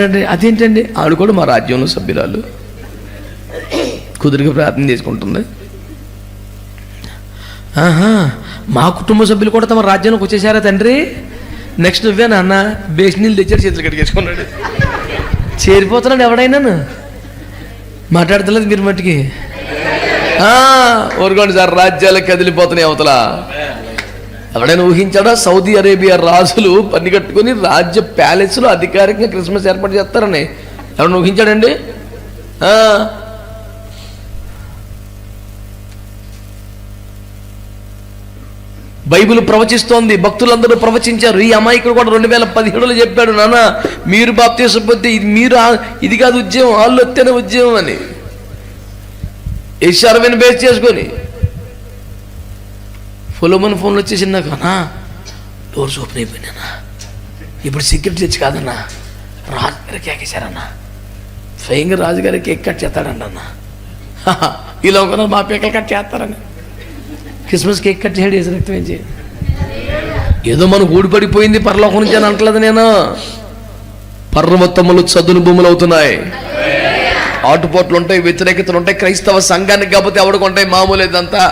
అంటే. అదేంటండి? ఆవిడ కూడా మా రాజ్యంలో సభ్యురాలు, కుదురుగా ప్రార్థన చేసుకుంటుంది. మా కుటుంబ సభ్యులు కూడా తమ రాజ్యానికి వచ్చేసారా తండ్రి? నెక్స్ట్ నువ్వే నాన్న. బేసి నీళ్ళు తెచ్చాడు, చేతులు కడిగేసుకున్నాడు. చేరిపోతున్నాడు. ఎవడైనా మాట్లాడతలేదు మీరు మట్టికి. ఊరుకోండి సార్, రాజ్యాలకు కదిలిపోతున్నాయి అవతల. ఎవడైనా ఊహించాడా? సౌదీ అరేబియా రాజులు పని కట్టుకుని రాజ్య ప్యాలెస్లో అధికారికంగా క్రిస్మస్ ఏర్పాటు చేస్తారని ఎవరైనా ఊహించాడండి? బైబిల్ ప్రవచిస్తోంది, భక్తులందరూ ప్రవచించారు. ఈ అమాయకుడు కూడా 2017లో చెప్పాడు, నాన్న మీరు బాప్తీసం పొందితే ఇది కాదు ఉద్యమం, వాళ్ళు వస్తేనే ఉద్యమం అని. యెషాయాను బేస్ చేసుకొని ఫోన్లో వచ్చేసి నాకన్నా డోర్స్ ఓపెన్ అయిపోయినా, ఇప్పుడు సీక్రెట్ చర్చ్ కాదన్నా, రాజుగారికి ఎక్కేశారన్నా, స్వయంగా రాజుగారికి కేక్ కట్ చేస్తాడంట అన్న. ఇలా ఒక మా పేకలు కట్ చేస్తారని క్రిస్మస్ కేక్ కట్ చేయడం వేసి రక్తం ఏం చేయాలి? ఏదో మనకు ఊడిపడిపోయింది పరలోకం నుంచి అని అంటలేదు నేను. పర్వతములు చదును భూములు అవుతున్నాయి, ఆటుపోట్లు ఉంటాయి, వ్యతిరేకతలు ఉంటాయి. క్రైస్తవ సంఘానికి కాకపోతే ఎవరికి ఉంటాయి? మామూలేదంతా.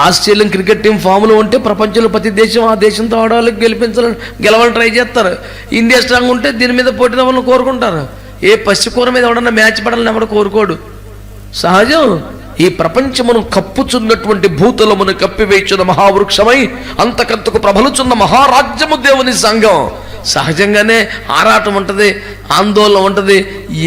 ఆస్ట్రేలియన్ క్రికెట్ టీం ఫామ్లో ఉంటే ప్రపంచంలో ప్రతి దేశం ఆ దేశంతో ఆడవాళ్ళకి గెలవాలని ట్రై చేస్తారు. ఇండియా స్ట్రాంగ్ ఉంటే దీని మీద పోటీ వాళ్ళని కోరుకుంటారు. ఏ పసికూర మీద ఎవడన్నా మ్యాచ్ పడాలని ఎవడ కోరుకోడు, సహజం. ఈ ప్రపంచమును కప్పుచున్నటువంటి భూతలమును కప్పివేయుచున్న మహావృక్షమై అంతకంతకు ప్రబలుచున్న మహారాజ్యము దేవుని సంఘం. సహజంగానే ఆరాటం ఉంటుంది, ఆందోళన ఉంటుంది.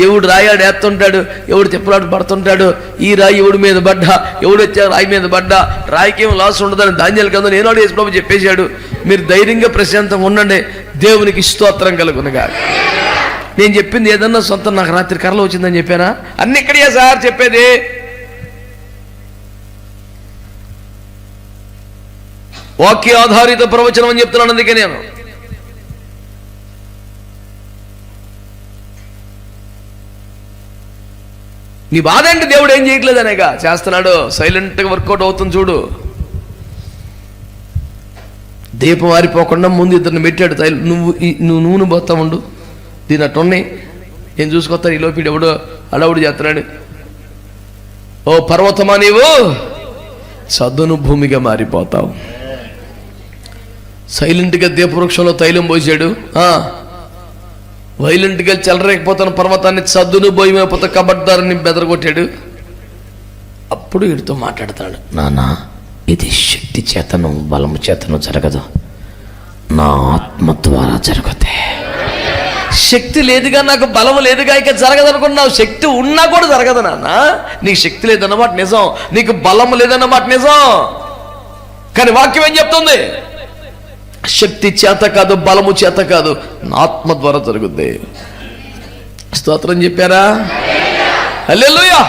ఎవడు రాయాడు వేస్తుంటాడు, ఎవడు తిప్పలాడు పడుతుంటాడు. ఈ రాయి ఎవడి మీద పడ్డా, ఎవడు వచ్చా రాయి మీద పడ్డా, రాయికేం లాస్ ఉండదని ధాన్యాలు కదా నేను యేసు ప్రభు చెప్పేశాడు. మీరు ధైర్యంగా ప్రశాంతంగా ఉండండి, దేవునికి స్తోత్రం కలుగునుగా. నేను చెప్పింది ఏదన్నా సొంతం నాకు రాత్రి కర్రలో వచ్చిందని చెప్పానా? అన్ని ఇక్కడే సార్ చెప్పేది. వాక్య ఆధారిత ప్రవచనం అని చెప్తున్నాను. అందుకే నేను నీ బాధ అంటే దేవుడు ఏం చేయట్లేదు అనేగా చేస్తున్నాడు. సైలెంట్గా వర్కౌట్ అవుతుంది చూడు. దీపం ఆరిపోకుండా ముందు ఇద్దరిని పెట్టాడు. నువ్వు నూనె పోతా ఉండు, దీని అట్టున్నాయి ఏం చూసుకొస్తాను. ఈ లోపల ఎవడో అడవుడు చేస్తున్నాడు. ఓ పర్వతమా, నీవు చదును భూమిగా మారిపోతావు. సైలెంట్గా దీపవృక్షంలో తైలం పోసాడు. వైలెంట్గా చెలరేకపోతాను పర్వతాన్ని చదును బోయమైపోతా కబడ్దారని బెదరగొట్టాడు. అప్పుడు వీడితో మాట్లాడతాడు, నానా ఇది శక్తి చేతను బలము చేతను జరగదు, నా ఆత్మ ద్వారా జరుగుతే. శక్తి లేదుగా, నాకు బలం లేదుగా, ఇక జరగదు అనుకున్నావు. శక్తి ఉన్నా కూడా జరగదు నాన్న. నీకు శక్తి లేదన్నమాట నిజం, నీకు బలం లేదన్నమాట నిజం. కానీ వాక్యం ఏం చెప్తుంది? శక్తి చేత కాదు, బలము చేత కాదు, ఆత్మ ద్వారా జరుగుద్ది. స్తోత్రం చెప్పారా? హల్లెలూయా.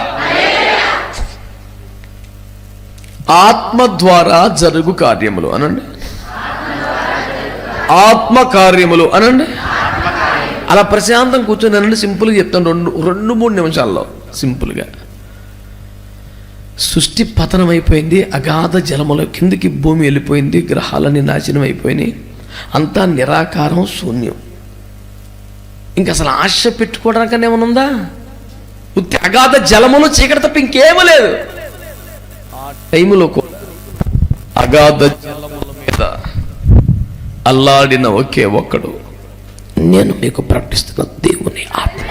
ఆత్మ ద్వారా జరుగు కార్యములు అనండి, ఆత్మ కార్యములు అనండి. అలా ప్రశాంతం కూర్చొని అనండి. సింపుల్గా చెప్తాను, 2-3 నిమిషాల్లో సింపుల్గా. సృష్టి పతనం అయిపోయింది, అగాధ జలముల కిందికి భూమి వెళ్ళిపోయింది, గ్రహాలన్నీ నాశనం అయిపోయినాయి, అంతా నిరాకారం, శూన్యం. ఇంక అసలు ఆశ పెట్టుకోవడానికన్నా ఏమైనా ఉందా? అగాధ జలములు చీకటి తప్ప ఇంకేమీ లేదు. టైములో కూడా అగాధ జలముల మీద అల్లాడిన ఒకే ఒక్కడు నేను మీకు ప్రకటిస్తున్న దేవుని ఆత్మ.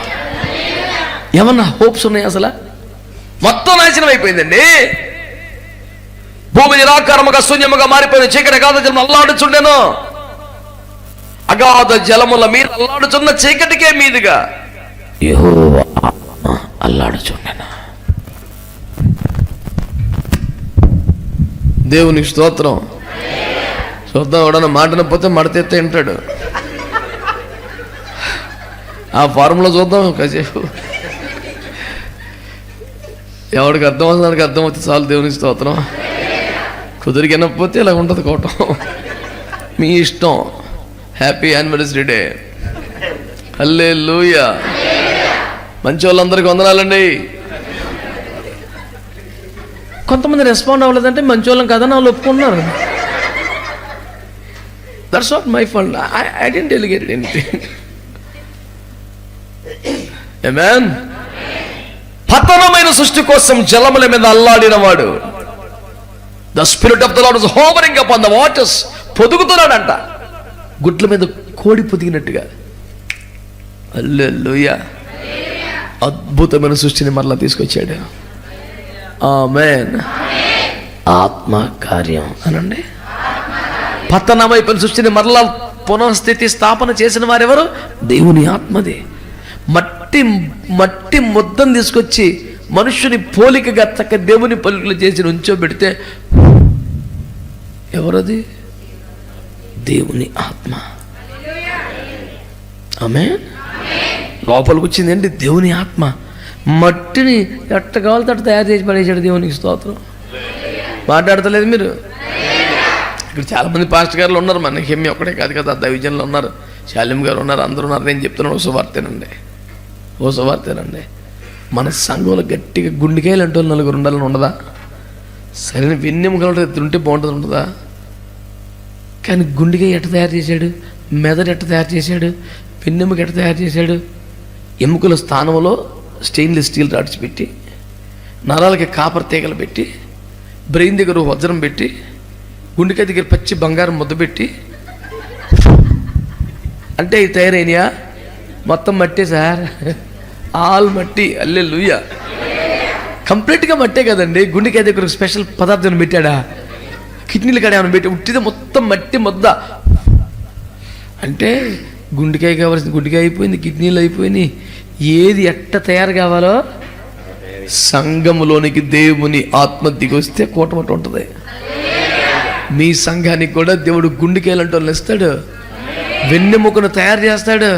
ఏమన్నా హోప్స్ ఉన్నాయి? అసలు మొత్తం నాశనం అయిపోయిందండి. భూమి నిరాకారముగా శూన్యముగా మారిపోయిన చీకటి అగాధ జలం అల్లాడుచుండెను. అగాధ జలముల మీద అల్లాడుచున్న చీకటికే మీదుగా యెహోవా ఆత్మ అల్లాడుచుండెను. దేవునికి స్తోత్రం. చూద్దాం, ఎవడన్నా మాటనపోతే మడతెత్తే వింటాడు. ఆ ఫార్ములా చూద్దాం కాసేపు. ఎవడికి అర్థమవుతుంది దానికి అర్థమవుతుంది చాలు. దేవునికి స్తోత్రం. కుదిరికి వినకపోతే ఇలా ఉంటుంది కోటం. మీ ఇష్టం. Happy anniversary day. హల్లెలూయా. మంచి వాళ్ళందరికీ వందనాలండి. కొంతమంది రెస్పాండ్ అవ్వలేదంటే మంచి వాళ్ళం కదా నా వాళ్ళు ఒప్పుకున్నారు. That's not my fault. I didn't delegate anything. Amen. పతనమైన సృష్టి కోసం జలముల మీద అల్లాడిన వాడు, the spirit of the Lord is hovering upon the waters. పొదుగుతున్నాడంట గుట్ల మీద కోడి పొదిగినట్టుగా. హల్లెలూయా. అద్భుతమైన సృష్టిని మరలా తీసుకొచ్చాడు. ఆమేన్. ఆత్మ కార్యం అనండి. పతనమైపోయిన సృష్టిని మరలా పునఃస్థితి స్థాపన చేసిన వారెవరు? దేవుని ఆత్మదే. మట్టి ముద్దను తీసుకొచ్చి మనుష్యుని పోలికగా తక్క దేవుని పోలికలు చేసి ఉంచోబెడితే ఎవరది? దేవుని ఆత్మ. ఆమేన్. లోపలికి వచ్చింది ఏంటి? దేవుని ఆత్మ. మట్టిని ఎట్ట కావాలితే అట్ట తయారు చేసి పడేసాడు. దేవునికి స్తోత్రం. మాట్లాడతలేదు మీరు? ఇక్కడ చాలామంది పాస్టర్ గారులు ఉన్నారు. మన హెమ్మి ఒక్కడే కాదు కదా, దైవజనులు ఉన్నారు, శాలిం గారు ఉన్నారు, అందరూ ఉన్నారు. నేను చెప్తున్నాను, ఓ సువార్తేనండి. మన సంఘంలో గట్టిగా గుండెకాయలు అంటే వాళ్ళు నలుగురు ఉండాలని ఉండదా? సరైన వెన్నెముకలు ఉంటే బాగుంటుంది ఉండదా? కానీ గుండెకాయ ఎట్ట తయారు చేశాడు? మెదడు ఎట్ట తయారు చేశాడు? వెన్నెముక ఎట్ట తయారు చేశాడు? ఎముకల స్థానంలో స్టెయిన్లెస్ స్టీల్ రాడ్స్ పెట్టి, నరాలకి కాపర్ తీగలు పెట్టి, బ్రెయిన్ దగ్గర వజ్రం పెట్టి, గుండెకాయ దగ్గర పచ్చి బంగారం ముద్ద పెట్టి, అంటే ఇది తయారైనయా? మొత్తం మట్టే సార్, ఆల్ మట్టి. హల్లెలూయా. కంప్లీట్గా మట్టే కదండి. గుండెకాయ దగ్గర స్పెషల్ పదార్థం పెట్టాడా? కిడ్నీలు కాడ ఏమైనా పెట్టి ఉట్టిదే మొత్తం మట్టి ముద్ద. అంటే గుండెకాయ కావాల్సింది గుండెకాయ అయిపోయింది, కిడ్నీలు అయిపోయినాయి. ఏది ఎట్ట తయారు కావాలో సంఘములోనికి దేవుని ఆత్మ దిగొస్తే కూటమట ఉంటుంది. మీ సంఘానికి కూడా దేవుడు గుండెకాయలంటూ వాళ్ళని ఇస్తాడు, వెన్నెముకను తయారు చేస్తాడు.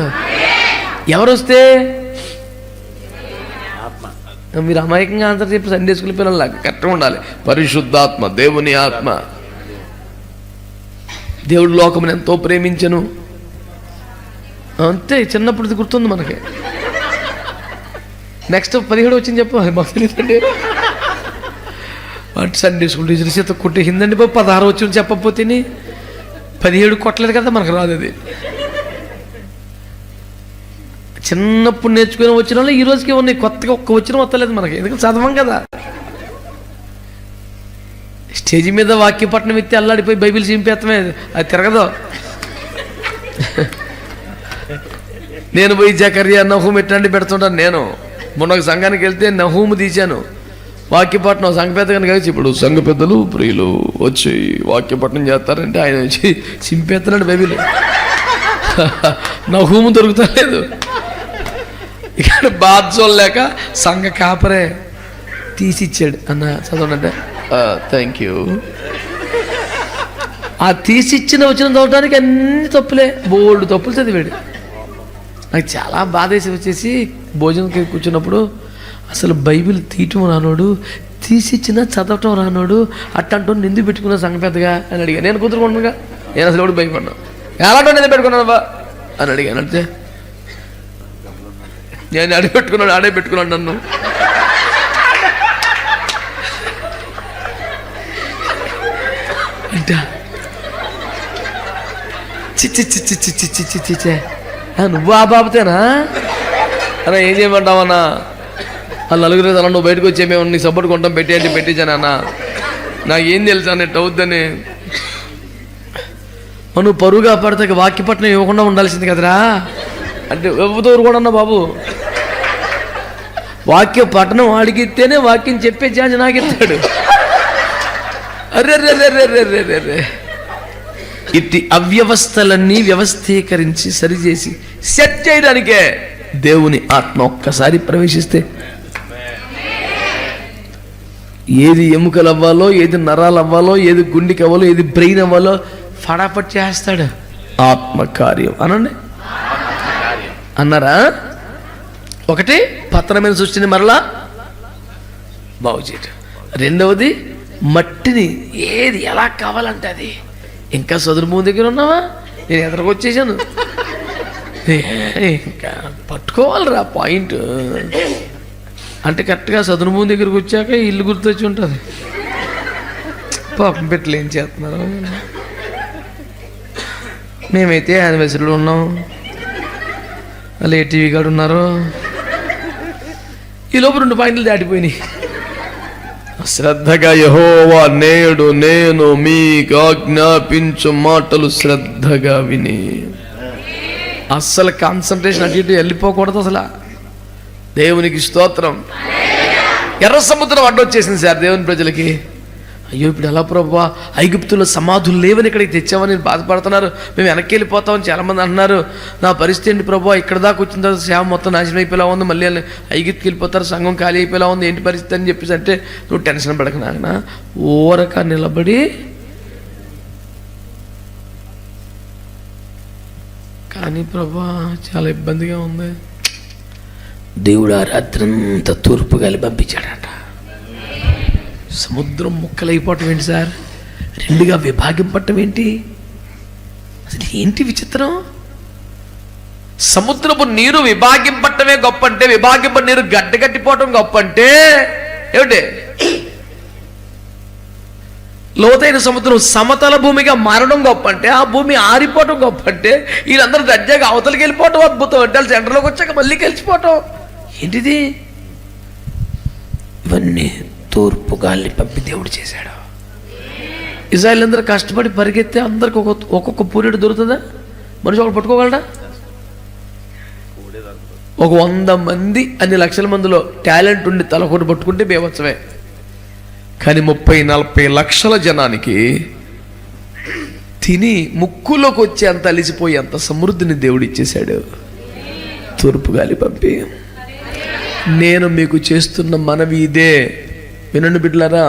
ఎవరొస్తే? మీరు అమాయకంగా ఆన్సర్ చెప్పి సండే స్కూల్ పిల్లల్లాగా కరెక్ట్గా ఉండాలి. పరిశుద్ధాత్మ, దేవుని ఆత్మ. దేవుడు లోకమును ఎంతో ప్రేమించను, అంతే. చిన్నప్పుడు గుర్తుంది మనకి. నెక్స్ట్ 17 వచ్చింది చెప్పు. మాకు తెలియదండి. సండే స్కూల్ టీచర్ చేత కొట్టేసిందండి బాబు. 16 వచ్చింది చెప్పకపోతే 17 కొట్టలేదు కదా, మనకు రాదు అది. చిన్నప్పుడు నేర్చుకుని వచ్చిన వాళ్ళు ఈ రోజుకి ఉన్నాయి. కొత్తగా ఒక్క వచ్చిన వస్తలేదు మనకి, ఎందుకంటే చదవం కదా. స్టేజ్ మీద వాక్యపట్నం ఎత్తి అల్లాడిపోయి బైబిల్ చింపేత్తమే, అది తిరగదు. నేను పోయి జకర్యా నహూము ఎట్లాంటి పెడుతుంటాను. నేను మొన్న ఒక సంఘానికి వెళ్తే నహూము తీశాను. వాక్యపట్నం సంఘ పెద్ద కనుక కలిసి, ఇప్పుడు సంఘ పెద్దలు ప్రియులు వచ్చి వాక్యపట్నం చేస్తారంటే ఆయన వచ్చి చింపేస్తున్నాడు బైబిల్. నహూము దొరుకుతలేదు. ఇక్కడ బాధ చూడలేక సంఘ కాపరే తీసిచ్చాడు. అన్న చదవండి. Thank you. ఆ తీసిచ్చిన వచ్చిన చదవడానికి అన్ని తప్పులే, బోల్డ్ తప్పులు చదివాడు. నాకు చాలా బాధ వేసి వచ్చేసి భోజనంకి కూర్చున్నప్పుడు, అసలు బైబిల్ తీయటం రానోడు, తీసిచ్చిన చదవటం రానోడు, అట్టంటూ నిందు పెట్టుకున్న సంఘ పెద్దగా అని అడిగా. నేను కుదురుకుంటుగా, నేను అసలు ఎవడు భయపడ్డాను. ఎలాంటి నిందు పెట్టుకున్నావా అని అడిగాను. అంటే నేను ఆడే పెట్టుకున్నాడు నన్ను. అంట చిచ్చే నువ్వు ఆ బాబుతేనా అన్న? ఏం చేయమంటావన్నా? వాళ్ళు నలుగురు అన్న, నువ్వు బయటకు వచ్చే మేము నీ సపోర్ట్ కొంటాం పెట్టేయండి పెట్టించాను అన్న. నాకేం తెలుసు అన్నట్టు అవుద్దని. మనం పరువుగా పడితే వాక్యపట్నం ఇవ్వకుండా ఉండాల్సింది కదరా అంటే ఇవ్వదోరు కూడా అన్నా బాబు. వాక్య పట్టణం వాడికిస్తేనే వాక్యం చెప్పే ఛాన్స్ నాకు ఇస్తాడు. అర్రెర్రెర్రెర్రెర్రెర్రె ఇట్టి అవ్యవస్థలన్నీ వ్యవస్థీకరించి సరిచేసి సెట్ చేయడానికే దేవుని ఆత్మ ఒక్కసారి ప్రవేశిస్తే ఏది ఎముకలు అవ్వాలో, ఏది నరాలు అవ్వాలో, ఏది గుండెకి అవ్వాలో, ఏది బ్రెయిన్ అవ్వాలో ఫటాఫట్ చేస్తాడు. ఆత్మకార్యం అనండి అన్నారా? ఒకటి పతనమైన సృష్టిని మరలా బాగు చేయటం. రెండవది మట్టిని ఏది ఎలా కావాలంటే అది. ఇంకా సదురు భూమి దగ్గర ఉన్నావా? నేను ఎదరకొచ్చేసాను. ఇంకా పట్టుకోవాలిరా పాయింట్ అంటే కరెక్ట్గా సదురు భూమి దగ్గరికి వచ్చాక ఇల్లు గుర్తొచ్చి ఉంటుంది. పాపం పెట్టలు ఏం చేస్తున్నారు. మేమైతే యానివర్సరీలో ఉన్నాం, వాళ్ళు ఏ టీవీ కాడు ఉన్నారు. ఈ లోపు 2 పాయింట్లు దాటిపోయినాయి. శ్రద్ధగా యెహోవా నేడు నేను మీకు ఆజ్ఞాపించు మాటలు శ్రద్ధగా విని. అస్సలు కాన్సన్ట్రేషన్ అటు ఇటు వెళ్ళిపోకూడదు అసలు. దేవునికి స్తోత్రం. ఎర్ర సముద్రం అడ్డొచ్చేసింది సార్ దేవుని ప్రజలకి. అయ్యో ఇప్పుడు ఎలా ప్రభువా, ఐగుప్తులో సమాధులు లేవని ఇక్కడికి తెచ్చామని బాధపడుతున్నారు, మేము వెనక్కి వెళ్ళిపోతామని చాలామంది అంటున్నారు. నా పరిస్థితి ఏంటి ప్రభువా, ఇక్కడ దాకా వచ్చిన తర్వాత సేవ మొత్తం నాశనం అయిపోయేలా ఉంది, మళ్ళీ ఐగుప్తుకి వెళ్ళిపోతారు, సంఘం ఖాళీ అయిపోయేలా ఉంది, ఏంటి పరిస్థితి అని చెప్పేసి అంటే నువ్వు టెన్షన్ పడక నాయన, ఊరక నిలబడి కానీ ప్రభువా చాలా ఇబ్బందిగా ఉంది. దేవుడు ఆ రాత్రంతా తూర్పు గాలి పంపించాడట. సముద్రం ముక్కలైపోవటం ఏంటి సార్, 2గా విభాగింపటం ఏంటి, అసలు ఏంటి విచిత్రం. సముద్రపు నీరు విభాగింపటమే గొప్ప అంటే, విభాగింప నీరు గడ్డగట్టిపోవటం గొప్ప అంటే ఏమిటి? లోతైన సముద్రం సమతల భూమిగా మారడం గొప్ప అంటే, ఆ భూమి ఆరిపోవటం గొప్ప అంటే, వీళ్ళందరూ దర్జాగా అవతలకి వెళ్ళిపోవటం అద్భుతం అంటే, వాళ్ళు సెంటర్లోకి వచ్చాక మళ్ళీ కలిసిపోవటం ఏంటిది? ఇవన్నీ తూర్పు గాలిని పంపి దేవుడు చేశాడు. ఇజ్రాయెల్ అందరూ కష్టపడి పరిగెత్తే అందరికి ఒక్కొక్క పూరేడు దొరుకుతుందా? మనిషి ఒకటి పట్టుకోగలడా? ఒక 100 మంది అన్ని లక్షల మందిలో టాలెంట్ ఉండి తలకొటి పట్టుకుంటే బేవచ్చమే. కానీ 30-40 లక్షల జనానికి తిని ముక్కులోకి వచ్చే అంత అలిసిపోయి అంత సమృద్ధిని దేవుడు ఇచ్చేశాడు తూర్పు గాలి పంపి. నేను మీకు చేస్తున్న మనవి ఇదే, వినండి బిడ్డలారా.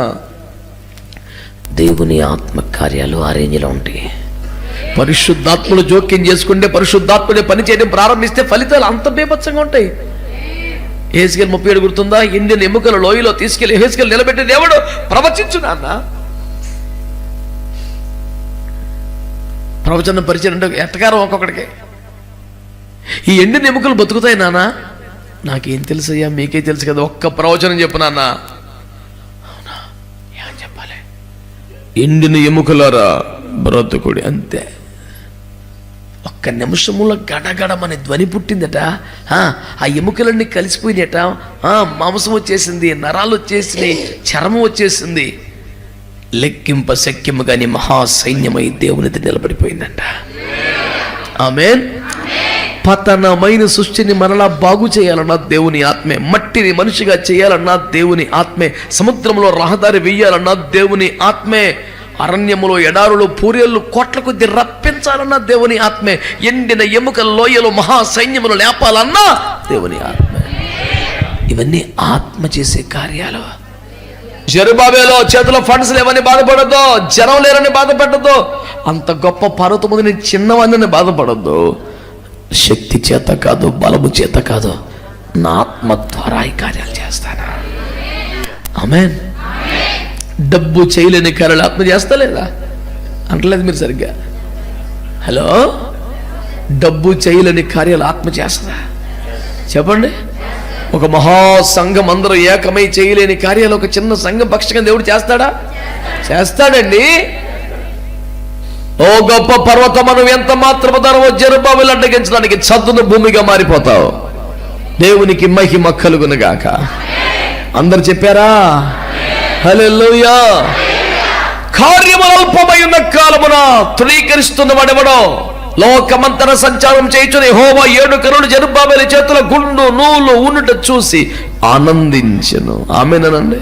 దేవుని ఆత్మ కార్యాలు ఆ రేంజ్లో ఉంటాయి. పరిశుద్ధాత్మలు జోక్యం చేసుకుంటే, పరిశుద్ధాత్మడే పని చేయడం ప్రారంభిస్తే ఫలితాలు అంత బేభత్సంగా ఉంటాయి. యెహెజ్కేలు 37 గుర్తుందా? ఎండిన ఎముకల లోయలో తీసుకెళ్లి యెహెజ్కేలు నిలబెట్టి దేవుడు ప్రవచించు నాన్న. ప్రవచనం పరిచయం అంటే ఎట్టకారం ఒక్కొక్కడికి. ఈ ఎండిన ఎముకలు బతుకుతాయి నాన్న. నాకేం తెలుసయ్యా, మీకే తెలుసు కదా, ఒక్క ప్రవచనం చెప్పు నాన్న. అవునా, ఏమని చెప్పాలి? ఎండిన ఎముకలారా బ్రతుకుడి, అంతే. ఒక్క నిమిషములో గడగడమని ధ్వని పుట్టిందట. ఆ ఎముకలన్నీ కలిసిపోయినట. మాంసం వచ్చేసింది, నరాలు వచ్చేసినాయి, చర్మం వచ్చేసింది. లెక్కింప శక్యము కానీ మహాసైన్యమై దేవునిది నిలబడిపోయిందంట. ఆమేన్. పతనమైన సృష్టిని మరలా బాగు చేయాలన్నా దేవుని ఆత్మే, మట్టిని మనిషిగా చేయాలన్నా దేవుని ఆత్మే, సముద్రంలో రహదారి వేయాలన్నా దేవుని ఆత్మే, అరణ్యములో ఎడారులు పూరేళ్ళు కోట్ల కొద్ది రప్పించాలన్నా దేవుని ఆత్మే, ఎండిన ఎముకల లోయలు మహాసైన్యములు లేపాలన్నా దేవుని ఆత్మే. ఇవన్నీ ఆత్మ చేసే కార్యాలు. జెరుబాబెలు చేతిలో ఫండ్స్ లేవని బాధపడద్దు, జనం లేరని బాధపడద్దు, అంత గొప్ప పర్వతము నేను చిన్నవాడిని బాధపడద్దు. శక్తి చేత కాదు, బలము చేత కాదు, నా ఆత్మ ద్వారా ఈ కార్యాలు చేస్తాను. ఆమేన్. డబ్బు చేయలేని కార్యాలు ఆత్మ చేస్తా లేదా? అంటలేదు మీరు సరిగ్గా. హలో, డబ్బు చేయలేని కార్యాలు ఆత్మ చేస్తా? చెప్పండి. ఒక మహాసంఘం అందరూ ఏకమై చేయలేని కార్యాలు ఒక చిన్న సంఘం పక్షంగా దేవుడు చేస్తాడా? చేస్తాడండి. ఓ గొప్ప పర్వతం, నువ్వు ఎంత మాత్రము ధరవో జెరుబాబెలు అడ్డగించడానికి చదును భూమిగా మారిపోతావు. దేవునికి మహిమ కలుగును గాక. అందరు చెప్పారా? హల్లెలూయా. కార్యములు అల్పమై ఉన్న కాలమున తృణీకరిస్తున్న వాడెవడో? లోకమంతర సంచారం చేయుచున్న యెహోవా 7 కనులు జెరుబ్బాబెలు చేతుల గుండు నూలు ఉన్నట చూసి ఆనందించెను. ఆమేనండి,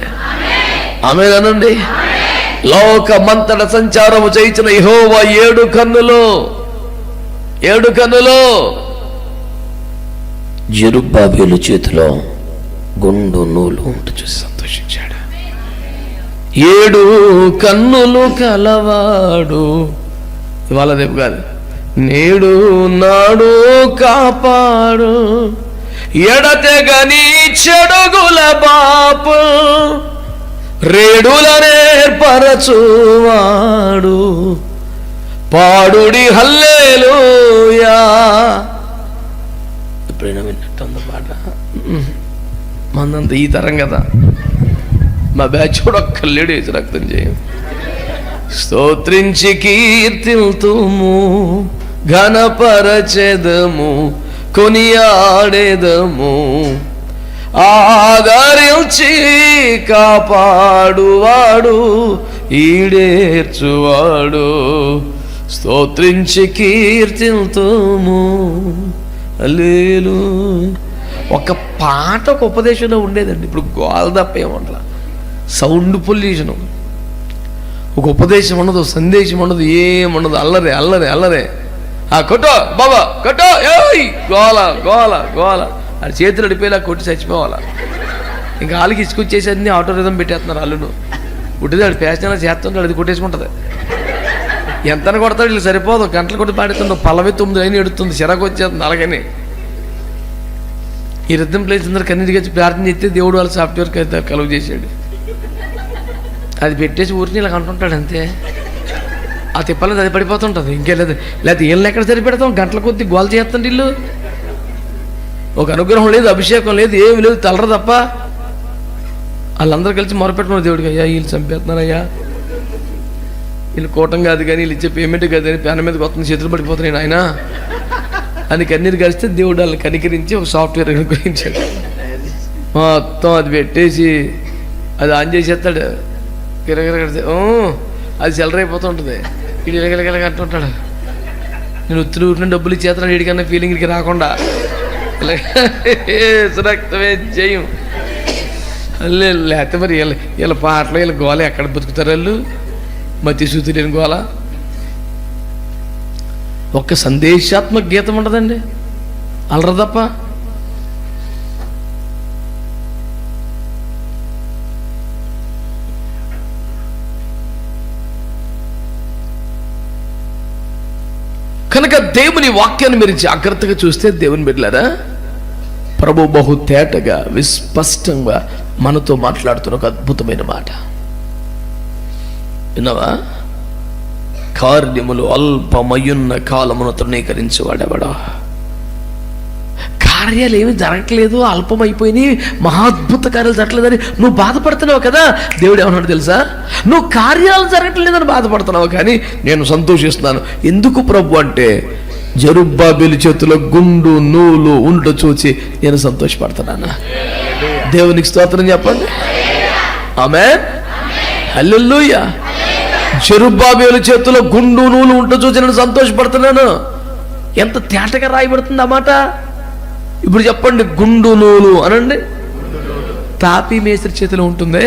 ఆమేనండి. లోకమంతట సంచారము చేయుచున్న యెహోవా 7 కన్నులు జెరుబ్బాబెలు చేతిలో గుండు నూలు ఉంట చూసి సంతోషించాడు. 7 కన్నులు కలవాడు, ఇవాళ రేపు కాదు, నేడు నాడు కాపాడు, ఎడతెగని చెడుగుల బాపు, రేడులనేర్పరచువాడు, పాడుడి హల్లెలూయా. ఎప్పుడైనా విన్నట్టుంది పాట? మందంతా ఈ తరం కదా, మా బ్యాచ్ కూడా ఒక్క లేడీస్ రక్తం చేయం. స్తోత్రించి కీర్తిల్తుము, ఘనపరచెదము, కొనియాడెదము, ఆదరించి కాపాడువాడు, ఈడేర్చువాడు. స్తోత్రించి కీర్తిల్తుము. హల్లెలూయా. ఒక పాట ఒక ఉపదేశంలో ఉండేదండి. ఇప్పుడు గోల తప్ప ఏమంటారా, సౌండ్ పొల్యూషను. ఒక ఉపదేశం ఉండదు, సందేశం ఉండదు, ఏముండదు. అల్లరే అల్లరే అల్లరే. కొట్టో బాబా కొట్టో, ఏయ్ గోల గోల గోల. అది చేతులు అడిపోయేలా కొట్టి చచ్చిపోవాలా. ఇంకా వాళ్ళకి ఇసుకొచ్చేసి అన్ని ఆటో రిధం పెట్టేస్తున్నారు. అల్లును ఉట్టిది ఆడు ఫ్యాషన్ చేస్తుంటాడు, అది కొట్టేసుకుంటుంది. ఎంత కొడతాడు, వీళ్ళు సరిపోదు. గంటలు కొట్టి పాడుతుంది, పల్లవి 9 అయినా ఎడుతుంది, చిరాకు వచ్చేస్తుంది. అలాగని ఈ రిధం ప్లేస్ అందరూ కన్నీటికి వచ్చి ప్రార్థన చేస్తే దేవుడు వాళ్ళ సాఫ్ట్వేర్ కలుగు చేశాడు. అది పెట్టేసి ఊరిని ఇలా అంటుంటాడు అంతే. ఆ తిప్పలేదు అది పడిపోతుంటుంది. ఇంకేం లేదు. లేకపోతే వీళ్ళని ఎక్కడ సరిపెడతాం, గంటల కొద్ది గోల చేస్తుంది. ఇల్లు ఒక అనుగ్రహం లేదు, అభిషేకం లేదు, ఏమి లేదు, తలర తప్ప. వాళ్ళందరూ కలిసి మొరపెట్టుకున్నారు దేవుడికి, అయ్యా వీళ్ళు చంపేస్తున్నారయ్యా, వీళ్ళు కూటం కాదు కానీ వీళ్ళు ఇచ్చే పేమెంట్ కాదు అని ప్యాన్ మీదకి వస్తుంది, చేతులు పడిపోతున్నాయి ఆయన అని కన్నీరు కలిస్తే దేవుడు వాళ్ళని కనికరించి ఒక సాఫ్ట్వేర్ అనుగ్రహించాడు. మొత్తం అది పెట్టేసి అది ఆన్ చేసేస్తాడు. గిరగిర కడితే అది సెలరైపోతుంటుంది. వీడు ఇలగలగలగా అంటుంటాడు, నేను ఉత్తులు ఊరిన డబ్బులు ఇచ్చేస్తున్నాడు వీడికన్నా ఫీలింగ్ ఇడికి రాకుండా. సురక్తమే చేయం. లేకపోతే మరి వీళ్ళ పాటలు వీళ్ళ గోల ఎక్కడ బతుకుతారు వాళ్ళు? మతి శృతి లేని గోల. ఒక్క సందేశాత్మక గీతం ఉండదండి, అలర తప్ప. కనుక దేవుని వాక్యాన్ని మీరు జాగ్రత్తగా చూస్తే, దేవుని బిడ్డలారా, ప్రభు బహు తేటగా విస్పష్టంగా మనతో మాట్లాడుతున్న ఒక అద్భుతమైన మాట విన్నావా? కార్యములు అల్పమయున్న కాలమును తృణీకరించేవాడెవడా? కార్యాలు ఏమి జరగట్లేదు, అల్పమైపోయినాయి, మహాద్భుత కార్యాలు జరగట్లేదని నువ్వు బాధపడుతున్నావు కదా. దేవుడు ఏమన్నాడు తెలుసా? నువ్వు కార్యాలు జరగట్లేదని బాధపడుతున్నావు, కానీ నేను సంతోషిస్తున్నాను. ఎందుకు ప్రభు అంటే, జెరుబ్బాబెలు చేతిలో గుండు నూలు ఉండ చూచి నేను సంతోషపడుతున్నాను. దేవునికి స్తోత్రం చెప్పండి. ఆమేన్, హల్లెలూయా. జెరుబ్బాబెలు చేతిలో గుండు నూలు ఉంట చూచి నేను సంతోషపడుతున్నాను. ఎంత తేటగా రాయబడుతుంది అన్నమాట. ఇప్పుడు చెప్పండి, గుండు నూలు అనండి. తాపీ మేస్త్రి చేతిలో ఉంటుందే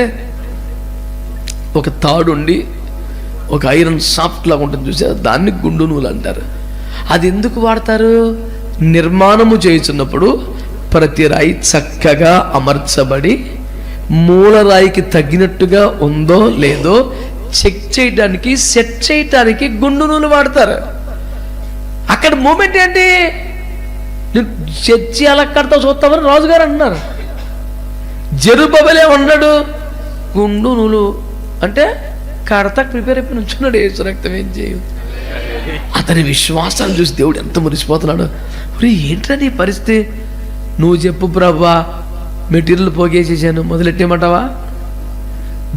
ఒక తాడుండి, ఒక ఐరన్ సాఫ్ట్ లాగా ఉంటుంది చూసారు, దాన్ని గుండు నూలు అంటారు. అది ఎందుకు వాడతారు? నిర్మాణము చేయుచున్నప్పుడు ప్రతి రాయి చక్కగా అమర్చబడి మూలరాయికి తగినట్టుగా ఉందో లేదో చెక్ చేయడానికి, సెట్ చేయడానికి గుండు నూలు వాడతారు. అక్కడ మూమెంట్ ఏంటి? చర్చి అలా కడతా చూస్తామని రాజుగారు అంటున్నారు. జెరుబ్బాబెలు ఉన్నాడు, గుండు నూలు అంటే కడతా ప్రిపేర్ అయిపోయి నుంచున్నాడు. యేసు రక్తం ఏం చేయు. అతని విశ్వాసాన్ని చూసి దేవుడు ఎంత మురిసిపోతున్నాడు. ఏంట్రా నీ పరిస్థితి? నువ్వు చెప్పు ప్రభా, మెటీరియల్ పోగేసేసాను, మొదలెట్టేయమంటావా?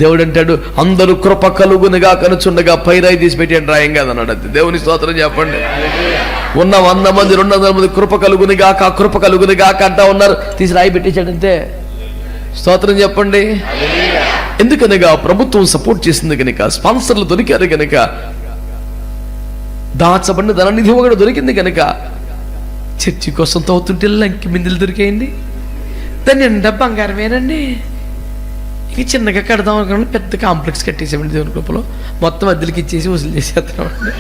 దేవుడు అంటాడు, అందరూ కృప కలుగునుగా కనుచుండగా పైరాయి తీసి పెట్టాను రాయం కాదన్నాడు. అంతే. దేవుని స్తోత్రం చెప్పండి. ఉన్న 100 మంది 200 మంది కృప కలుగునిగాక కృప కలుగునిగాక అంటా ఉన్నారు, తీసి రాయి పెట్టేశాడు. అంతే. స్తోత్రం చెప్పండి. ఎందుకనగా ప్రభుత్వం సపోర్ట్ చేసింది కనుక, స్పాన్సర్లు దొరికారు కనుక, దాచబడిన ధననిధి ఒకటి దొరికింది కనుక చర్చి కోసం తవ్వుతుంటే లంకి మిందులు దొరికాయండి. దాన్ని నిండా బంగారమేనండి. ఇక చిన్నగా కడదాం అనుకున్నాను, పెద్ద కాంప్లెక్స్ కట్టేసామండి దేవుని కృపలో. మొత్తం అద్దెలకి ఇచ్చేసి వసూలు చేసేస్తున్నామండి.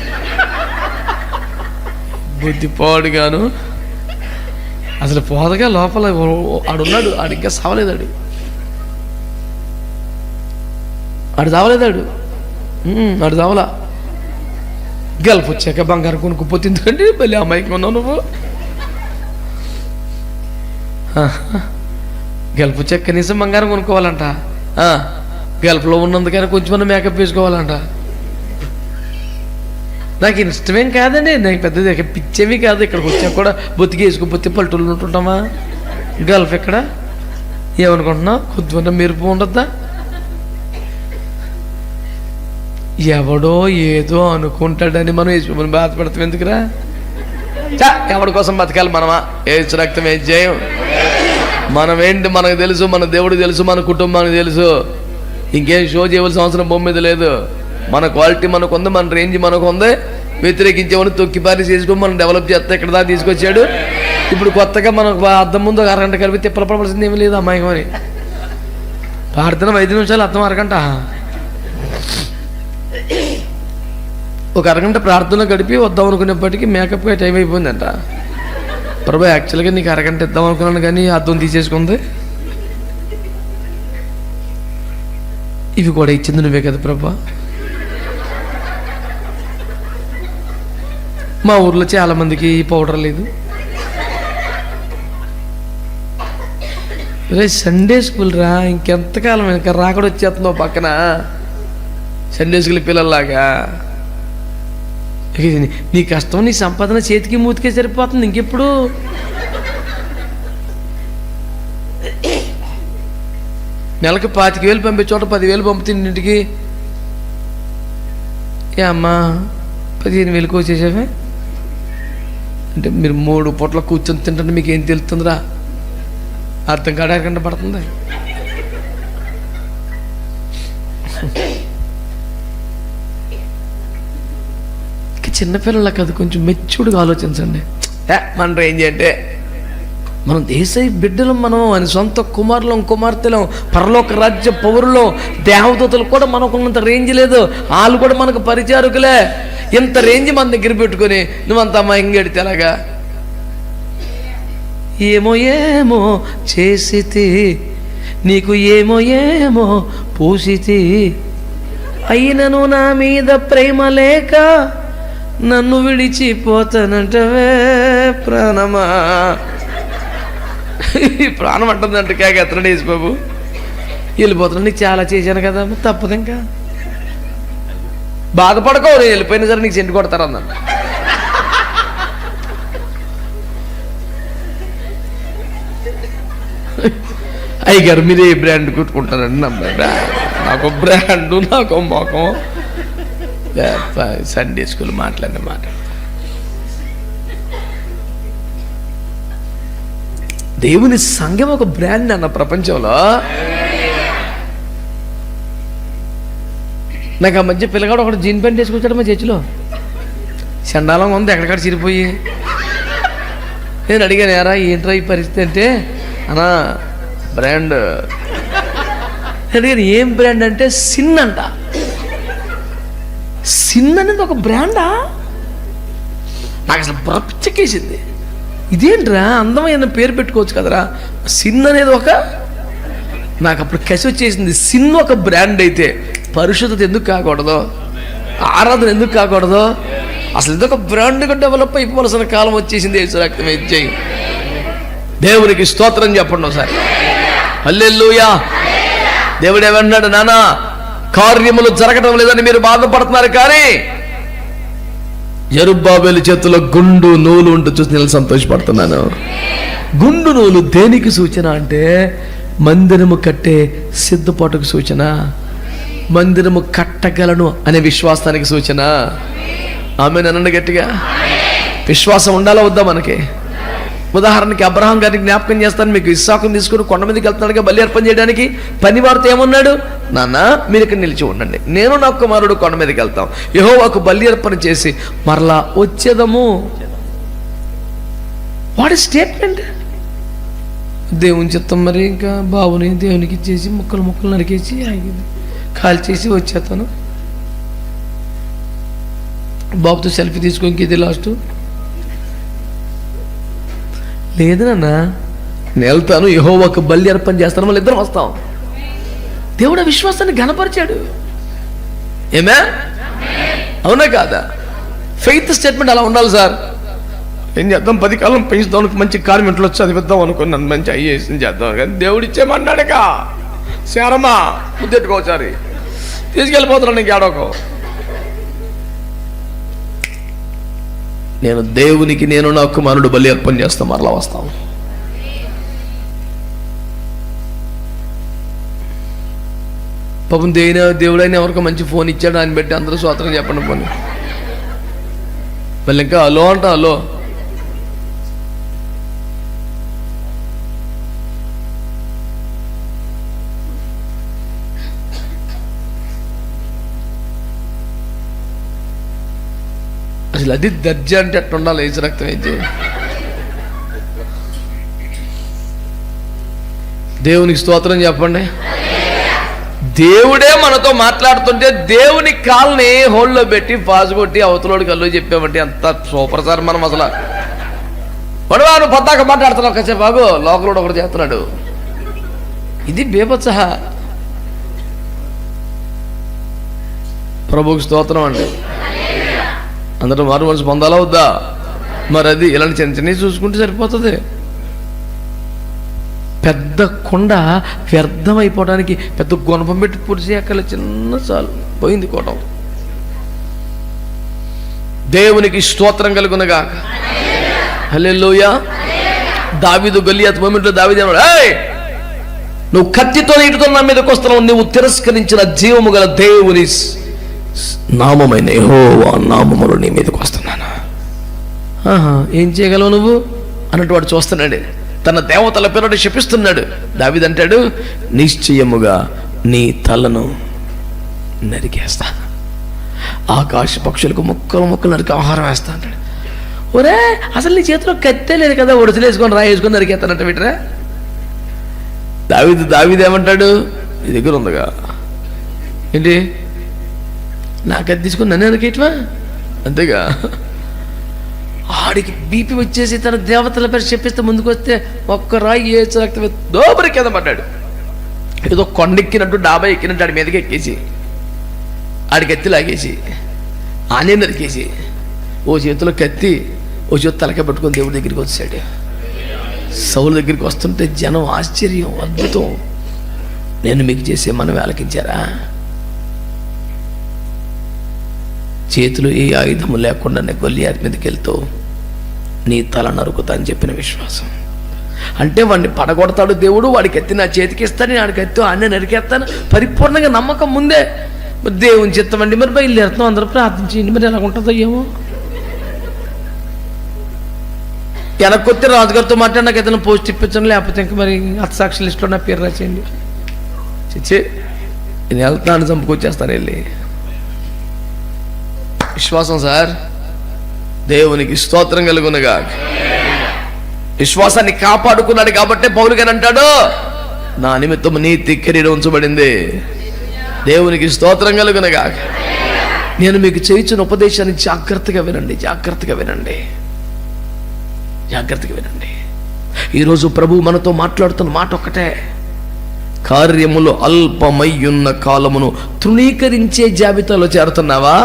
బుద్ధి పాడుగాను అసలు పోదగా లోపల ఆడున్నాడు. ఆడు ఇంకా సావలేదాడు, ఆడు చావలేదాడు, ఆడు చావలా. గల్ఫ్ వచ్చాక బంగారం కొనుక్కోపోతే ఎందుకంటే మళ్ళీ అమ్మాయికి ఉన్నావు నువ్వు. గల్ఫ్ వచ్చాక కనీసం బంగారం కొనుక్కోవాలంట. గల్ఫ్లో ఉన్నందుకైనా కొంచెం మేకప్ వేసుకోవాలంట. నాకు ఇష్టమేం కాదండి, నాకు పెద్దది పిచ్చేమీ కాదు. ఇక్కడికి వచ్చాక కూడా బొత్తికి వేసుకోపోతే పల్లెటూళ్ళు ఉంటుంటామా? గల్ఫ్ ఎక్కడ ఏమనుకుంటున్నావు? కొద్దిగా మెరుపు ఉండద్దా? ఎవడో ఏదో అనుకుంటాడని మనం వేసుకోమని బాధపడతాం ఎందుకురా? ఎవడి కోసం బతకాలి మనమా? ఏసు రక్తం ఏం చేయం. మనం ఏంటి మనకు తెలుసు, మన దేవుడికి తెలుసు, మన కుటుంబానికి తెలుసు. ఇంకేం షో చేయవలసిన అవసరం భూమి మీద లేదు. మన క్వాలిటీ మనకు ఉంది, మన రేంజ్ మనకు ఉంది. వ్యతిరేకించేవాడిని తొక్కిపారి చేసుకొని మనం డెవలప్ చేస్తే ఇక్కడ దాకా తీసుకొచ్చాడు. ఇప్పుడు కొత్తగా మనకు అర్థం ముందు ఒక అరగంట కలిపి తిప్పలపడాల్సింది ఏమీ లేదు. అమ్మాయికం అని పాడుతున్నాం 5 నిమిషాలు, అర్థం అరగంట. ఒక అరగంట ప్రార్థనలో గడిపి వద్దాం అనుకునేప్పటికీ మేకప్గా టైం అయిపోయిందంట. ప్రభా యాక్చువల్గా నీకు అరగంట ఇద్దాం అనుకున్నాను కానీ అర్థం తీసేసుకుంది. ఇవి కూడా ఇచ్చింది నువ్వే కదా ప్రభా. మా ఊర్లో చాలా మందికి పౌడర్ లేదు. రే సండే స్కూల్ రా, ఇంకెంతకాలం ఇంకా రాకడ వచ్చేస్తున్నావు పక్కన సండే స్కూల్ పిల్లల్లాగా. నీ కష్టం నీ సంపాదన చేతికి మూతికే సరిపోతుంది. ఇంకెప్పుడు నెలకు 25,000 పంపే చోట 10,000 పంపుతుంది ఇంటికి. ఏ అమ్మా 15,000 వచ్చేసావే అంటే మీరు 3 పూట్ల కూర్చొని తింటుంటే మీకు ఏం తెలుస్తుందిరా? అర్థం కాడకుండా పడుతుంది. చిన్నపిల్లలకి అది కొంచెం మెచ్యూర్డ్గా ఆలోచించండి. మన రేంజ్ అంటే మనం దేశ బిడ్డలు, మనం అని సొంత కుమారులం కుమార్తెలం, పరలోక రాజ్య పౌరులు, దేవదూతలు కూడా మనకున్నంత రేంజ్ లేదు. వాళ్ళు కూడా మనకు పరిచారకులే. ఇంత రేంజ్ మన దగ్గర పెట్టుకొని నువ్వంత అమ్మాయి ఎడితే ఎలాగా? ఏమో ఏమో చేసితి నీకు, ఏమో ఏమో పూసితి, అయినను నా మీద ప్రేమ లేక నన్ను విడిచిపోతానంటవే ప్రాణమా. ప్రాణం అంటుందంటే కేక ఎత్తనండి యేసు బాబు. వెళ్ళిపోతున్నా, నీకు చాలా చేశాను కదా, తప్పదు ఇంకా బాధపడకో, నేను వెళ్ళిపోయినా సరే నీకు చెండు కొడతారన్నాను. అయ్యగారు మీరు ఏ బ్రాండ్ కుట్టుకుంటారండి? నాకు బ్రాండు, నాకు మొఖం. సండే స్కూల్ మాట్లాడిన మాట. దేవుని సంఘం ఒక బ్రాండ్ అన్న ప్రపంచంలో. నాకు ఆ మధ్య పిల్లగాడు ఒకటి జీన్ ప్యాంట్ వేసుకొచ్చాడు మా చర్చిలో. చండాలం ఉంది, ఎక్కడికాడ చిరిపోయి. నేను అడిగాను, ఎరా ఏంట్రా ఈ పరిస్థితి అంటే, అన్నా బ్రాండ్. అడిగాను ఏం బ్రాండ్ అంటే సిన్ అంట. సిన్ అనేది ఒక బ్రాండా? నాకు అసలు పిచ్చకేసింది. ఇదేంట్రా అందమైన పేరు పెట్టుకోవచ్చు కదరా, సిన్ అనేది ఒక. నాకు అప్పుడు కసి వచ్చేసింది. సిన్ ఒక బ్రాండ్ అయితే పరిశుద్ధత ఎందుకు కాకూడదు? ఆరాధన ఎందుకు కాకూడదు? అసలు ఇదొక బ్రాండ్గా డెవలప్ అయిపోవలసిన కాలం వచ్చేసింది. యేసు రక్తం ఇచ్చేయి. దేవునికి స్తోత్రం చెప్పండి ఒకసారి. హల్లెలూయా. దేవుడు ఏమన్నాడు? నానా కార్యములు జరగడం లేదని మీరు బాధపడుతున్నారు, కానీ యెరుబ్బయలు చేతిలో గుండు నూలు ఉంటూ చూసి నేను సంతోషపడుతున్నాను. గుండు నూలు దేనికి సూచన అంటే మందిరము కట్టే సిద్ధపాటుకు సూచన, మందిరము కట్టగలను అనే విశ్వాసానికి సూచన. ఆమె నన్ను గట్టిగా విశ్వాసం ఉండాలా వద్దా? మనకి ఉదాహరణకి అబ్రహాం గారిని జ్ఞాపకం చేస్తాను మీకు. ఇస్సాకుని తీసుకుని కొండ మీదకి వెళ్తున్నాడుగా బలి అర్పణ చేయడానికి. పనివారితో ఏమన్నాడు? నాన్న మీరు ఇక్కడ నిలిచి ఉండండి, నేను నా కుమారుడు కొండ మీదకి వెళ్తాం, యెహోవాకు బలి అర్పణ చేసి మరలా వచ్చేదము. What is statement? దేవుని చిత్తం మరి ఇంకా బాబుని దేవునికి ఇచ్చేసి ముక్కలు నరికేసి కాల్ చేసి వచ్చేస్తాను, బాబుతో సెల్ఫీ తీసుకొని ఇది లాస్ట్. లేదు నాన్న, నేను వెళ్తాను, యెహోవాకు బలి అర్పణ చేస్తాను, మళ్ళీ ఇద్దరం వస్తాం. దేవుడు ఆ విశ్వాసాన్ని ఘనపరిచాడు. ఏమే, అవునా కాదా? ఫెయిత్ స్టేట్మెంట్ అలా ఉండాలి సార్. ఏం చేద్దాం, 10 కాలం పెంచుదాం, మంచి కార్మెంట్లో చదివిద్దాం అనుకున్నాను, మంచి ఐఏఎస్ చేద్దాం, కానీ దేవుడు ఇచ్చేమన్నాడుగా. శారమా ముద్దెట్టుకోసారి తీసుకెళ్ళిపోతున్నాను, నీకు ఏడోకో. నేను దేవునికి నేను నా కుమారుడు బలి అర్పణ చేస్తాం, మరలా వస్తాం. పాపం దేవుడైనా ఎవరికో మంచి ఫోన్ ఇచ్చాడు, ఆయన పెట్టి అందరూ స్వాతంత్రం చెప్పండి పోనీ. మళ్ళీ ఇంకా హలో అంట, హలో. అసలు అది దర్జా అంటే అట్లా ఉండాలి. ఏసు రక్తం అయితే దేవునికి స్తోత్రం చెప్పండి. దేవుడే మనతో మాట్లాడుతుంటే దేవుని కాల్ని హోల్లో పెట్టి పాజు కొట్టి అవతలోడి కళ్ళు చెప్పామంటే అంత సూపర్ సార్. మనం అసలు పడవాను పద్దాక మాట్లాడుతున్నావు, కాసేపు బాగు లోకలోడు ఒకటి చేస్తున్నాడు. ఇది బేబత్సహ. ప్రభువుకి స్తోత్రం అండి. అందరూ మారు మనసు పొందాలా వద్దా? మరి అది ఇలాంటి చిన్న చూసుకుంటే సరిపోతుంది. పెద్ద కొండ వ్యర్థం అయిపోవడానికి పెద్ద గుణపం పెట్టి పొడిచి అక్కడ చిన్న చాలు పోయింది కోటం. దేవునికి స్తోత్రం కలుగునగా. హల్లెలూయా. దావీదు గొలియాతు మొమెంట్లో దావీదు అన్నాడు, ఏయ్ నువ్వు కత్తితో ఇటుతో నా మీదకి వస్తున్నావు, నువ్వు తిరస్కరించిన జీవము గల దేవుని నామమైన యెహోవా నామములో నీ మీదకి వస్తున్నాను. ఏం చేయగలవు నువ్వు అన్నట్టు వాడు చూస్తున్నాడు. తన దేవతల పేరుని శపిస్తున్నాడు. దావీదు అంటాడు, నిశ్చయముగా నీ తలను నరికేస్తా, ఆకాశ పక్షులకు ముక్కలు నరికి ఆహారం వేస్తా అంటాడు. ఒరే అసలు నీ చేతిలో కత్తే లేదు కదా, ఒడిసలేసుకొని రాయేసుకొని నరికేస్తానంట వీటరా. దావీదు ఏమంటాడు, నీ దగ్గర ఉందిగా ఏంటి, నాకు అది తీసుకుని నన్ను నరికేయటమా? అంతేగా. ఆడికి బీపీ వచ్చేసి తన దేవతల పేరు చెప్పిస్తే ముందుకు వస్తే ఒక్క రాయి ఏసు రక్తం దోబరి కింద పడ్డాడు. ఏదో కొండెక్కినట్టు డాబా ఎక్కినట్టు ఆడి మీదకి ఎక్కేసి ఆడికి ఎత్తి లాగేసి ఆనే నరికేసి ఓ చేతిలో కత్తి ఓ చేతి తలకే పట్టుకొని దేవుడి దగ్గరికి వచ్చాడు. సౌలు దగ్గరికి వస్తుంటే జనం ఆశ్చర్యం, అద్భుతం, నేను మీకు చేసే మనం ఆలకించారా? చేతులు ఏ ఆయుధము లేకుండానే గొలియాతు మీదకి వెళ్తూ నీ తల నరుకుతా అని చెప్పిన విశ్వాసం. అంటే వాడిని పడగొడతాడు దేవుడు, వాడికి ఎత్తి నా చేతికి ఇస్తాను, వాడికి ఎత్తు అన్నీ నరికేస్తాను, పరిపూర్ణంగా నమ్మకం ముందే. మరి దేవుని చిత్తం అండి, మరి బయలుదేరుతాం, అందరూ ప్రార్థించండి, మరి ఎలా ఉంటుందో ఏమో. వెనక్కొత్తే రాజుగారితో మాట్లాడి నాకు ఏదైనా పోస్ట్ ఇప్పించండి, లేకపోతే ఇంకా మరి హతసాక్షి లిస్టులో నా పేరు రాసేయండి. చిచ్చే నేను వెళ్తాను, చంపుకొచ్చేస్తాను వెళ్ళి. విశ్వాసం సార్. దేవునికి స్తోత్రం కలుగునగా. విశ్వాసాన్ని కాపాడుకున్నాడు కాబట్టి పౌలు గారు అంటాడు, నా నిమిత్తం నీతి కిరీటం ఉంచబడింది. దేవునికి స్తోత్రం కలుగునగా. నేను మీకు చేయించిన ఉపదేశాన్ని జాగ్రత్తగా వినండి, జాగ్రత్తగా వినండి, జాగ్రత్తగా వినండి. ఈరోజు ప్రభు మనతో మాట్లాడుతున్న మాట ఒక్కటే, కార్యములు అల్పమయ్యున్న కాలమును తృణీకరించే జాబితాలో చేరుతున్నావా?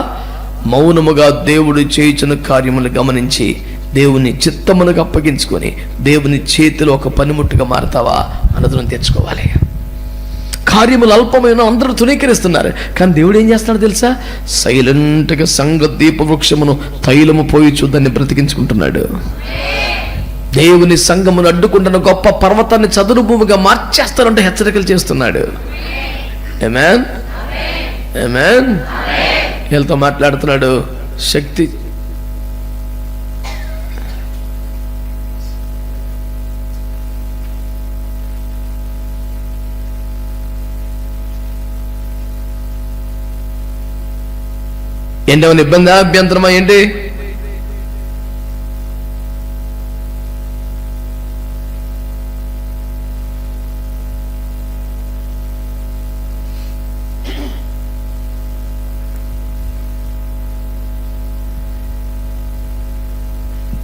మౌనముగా దేవుడు చేయించిన కార్యములు గమనించి దేవుని చిత్తమునకు అప్పగించుకొని దేవుని చేతిలో ఒక పనిముట్టుగా మారతావా అన్నది తెచ్చుకోవాలి. కార్యములు అల్పమైన అందరూ తృణీకరిస్తున్నారు, కానీ దేవుడు ఏం చేస్తాడో తెలుసా? సైలెంట్గా సంఘ దీప వృక్షమును తైలము పోయిచు దాన్ని బ్రతికించుకుంటున్నాడు. దేవుని సంఘమును అడ్డుకుంటున్న గొప్ప పర్వతాన్ని చదును భూమిగా మార్చేస్తానంటే హెచ్చరికలు చేస్తున్నాడు. ఆమేన్, ఆమేన్. వీళ్ళతో మాట్లాడుతున్నాడు. శక్తి ఏంటేమైనా ఇబ్బంది, అభ్యంతరమా ఏంటి?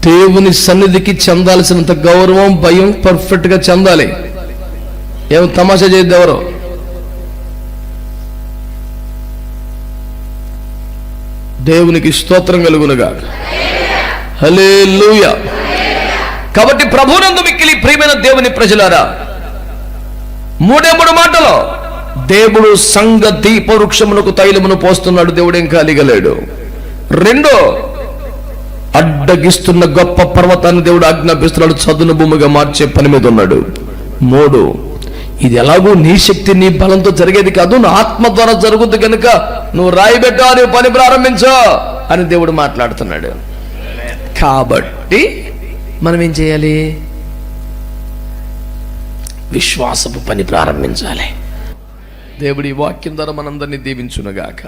దేవుని సన్నిధికి చెందాల్సినంత గౌరవం, భయం పర్ఫెక్ట్ గా చెందాలి. ఏం తమాషా చేయద్దు ఎవరు. దేవునికి స్తోత్రం కలుగునుగా. హల్లెలూయా. కాబట్టి ప్రభువునందు మిక్కిలి ప్రియమైన దేవుని ప్రజలారా, మూడు మాటలు. దేవుడు సంఘ దీప వృక్షమునకు తైలమును పోస్తున్నాడు, దేవుడేం ఖాళీగా లేడు. రెండో, అడ్డగిస్తున్న గొప్ప పర్వతాన్ని దేవుడు ఆజ్ఞాపిస్తున్నాడు, చదును భూమిగా మార్చే పని మీద ఉన్నాడు. మూడు, ఇది ఎలాగూ నీ శక్తి నీ బలంతో జరిగేది కాదు, నా ఆత్మ ద్వారా జరుగుద్ది కనుక నువ్వు రాయిబెట్టా, నువ్వు పని ప్రారంభించో అని దేవుడు మాట్లాడుతున్నాడు. కాబట్టి మనం ఏం చేయాలి? విశ్వాసపు పని ప్రారంభించాలి. దేవుడి వాక్యం ద్వారా మనందరినీ దీవించునుగాక.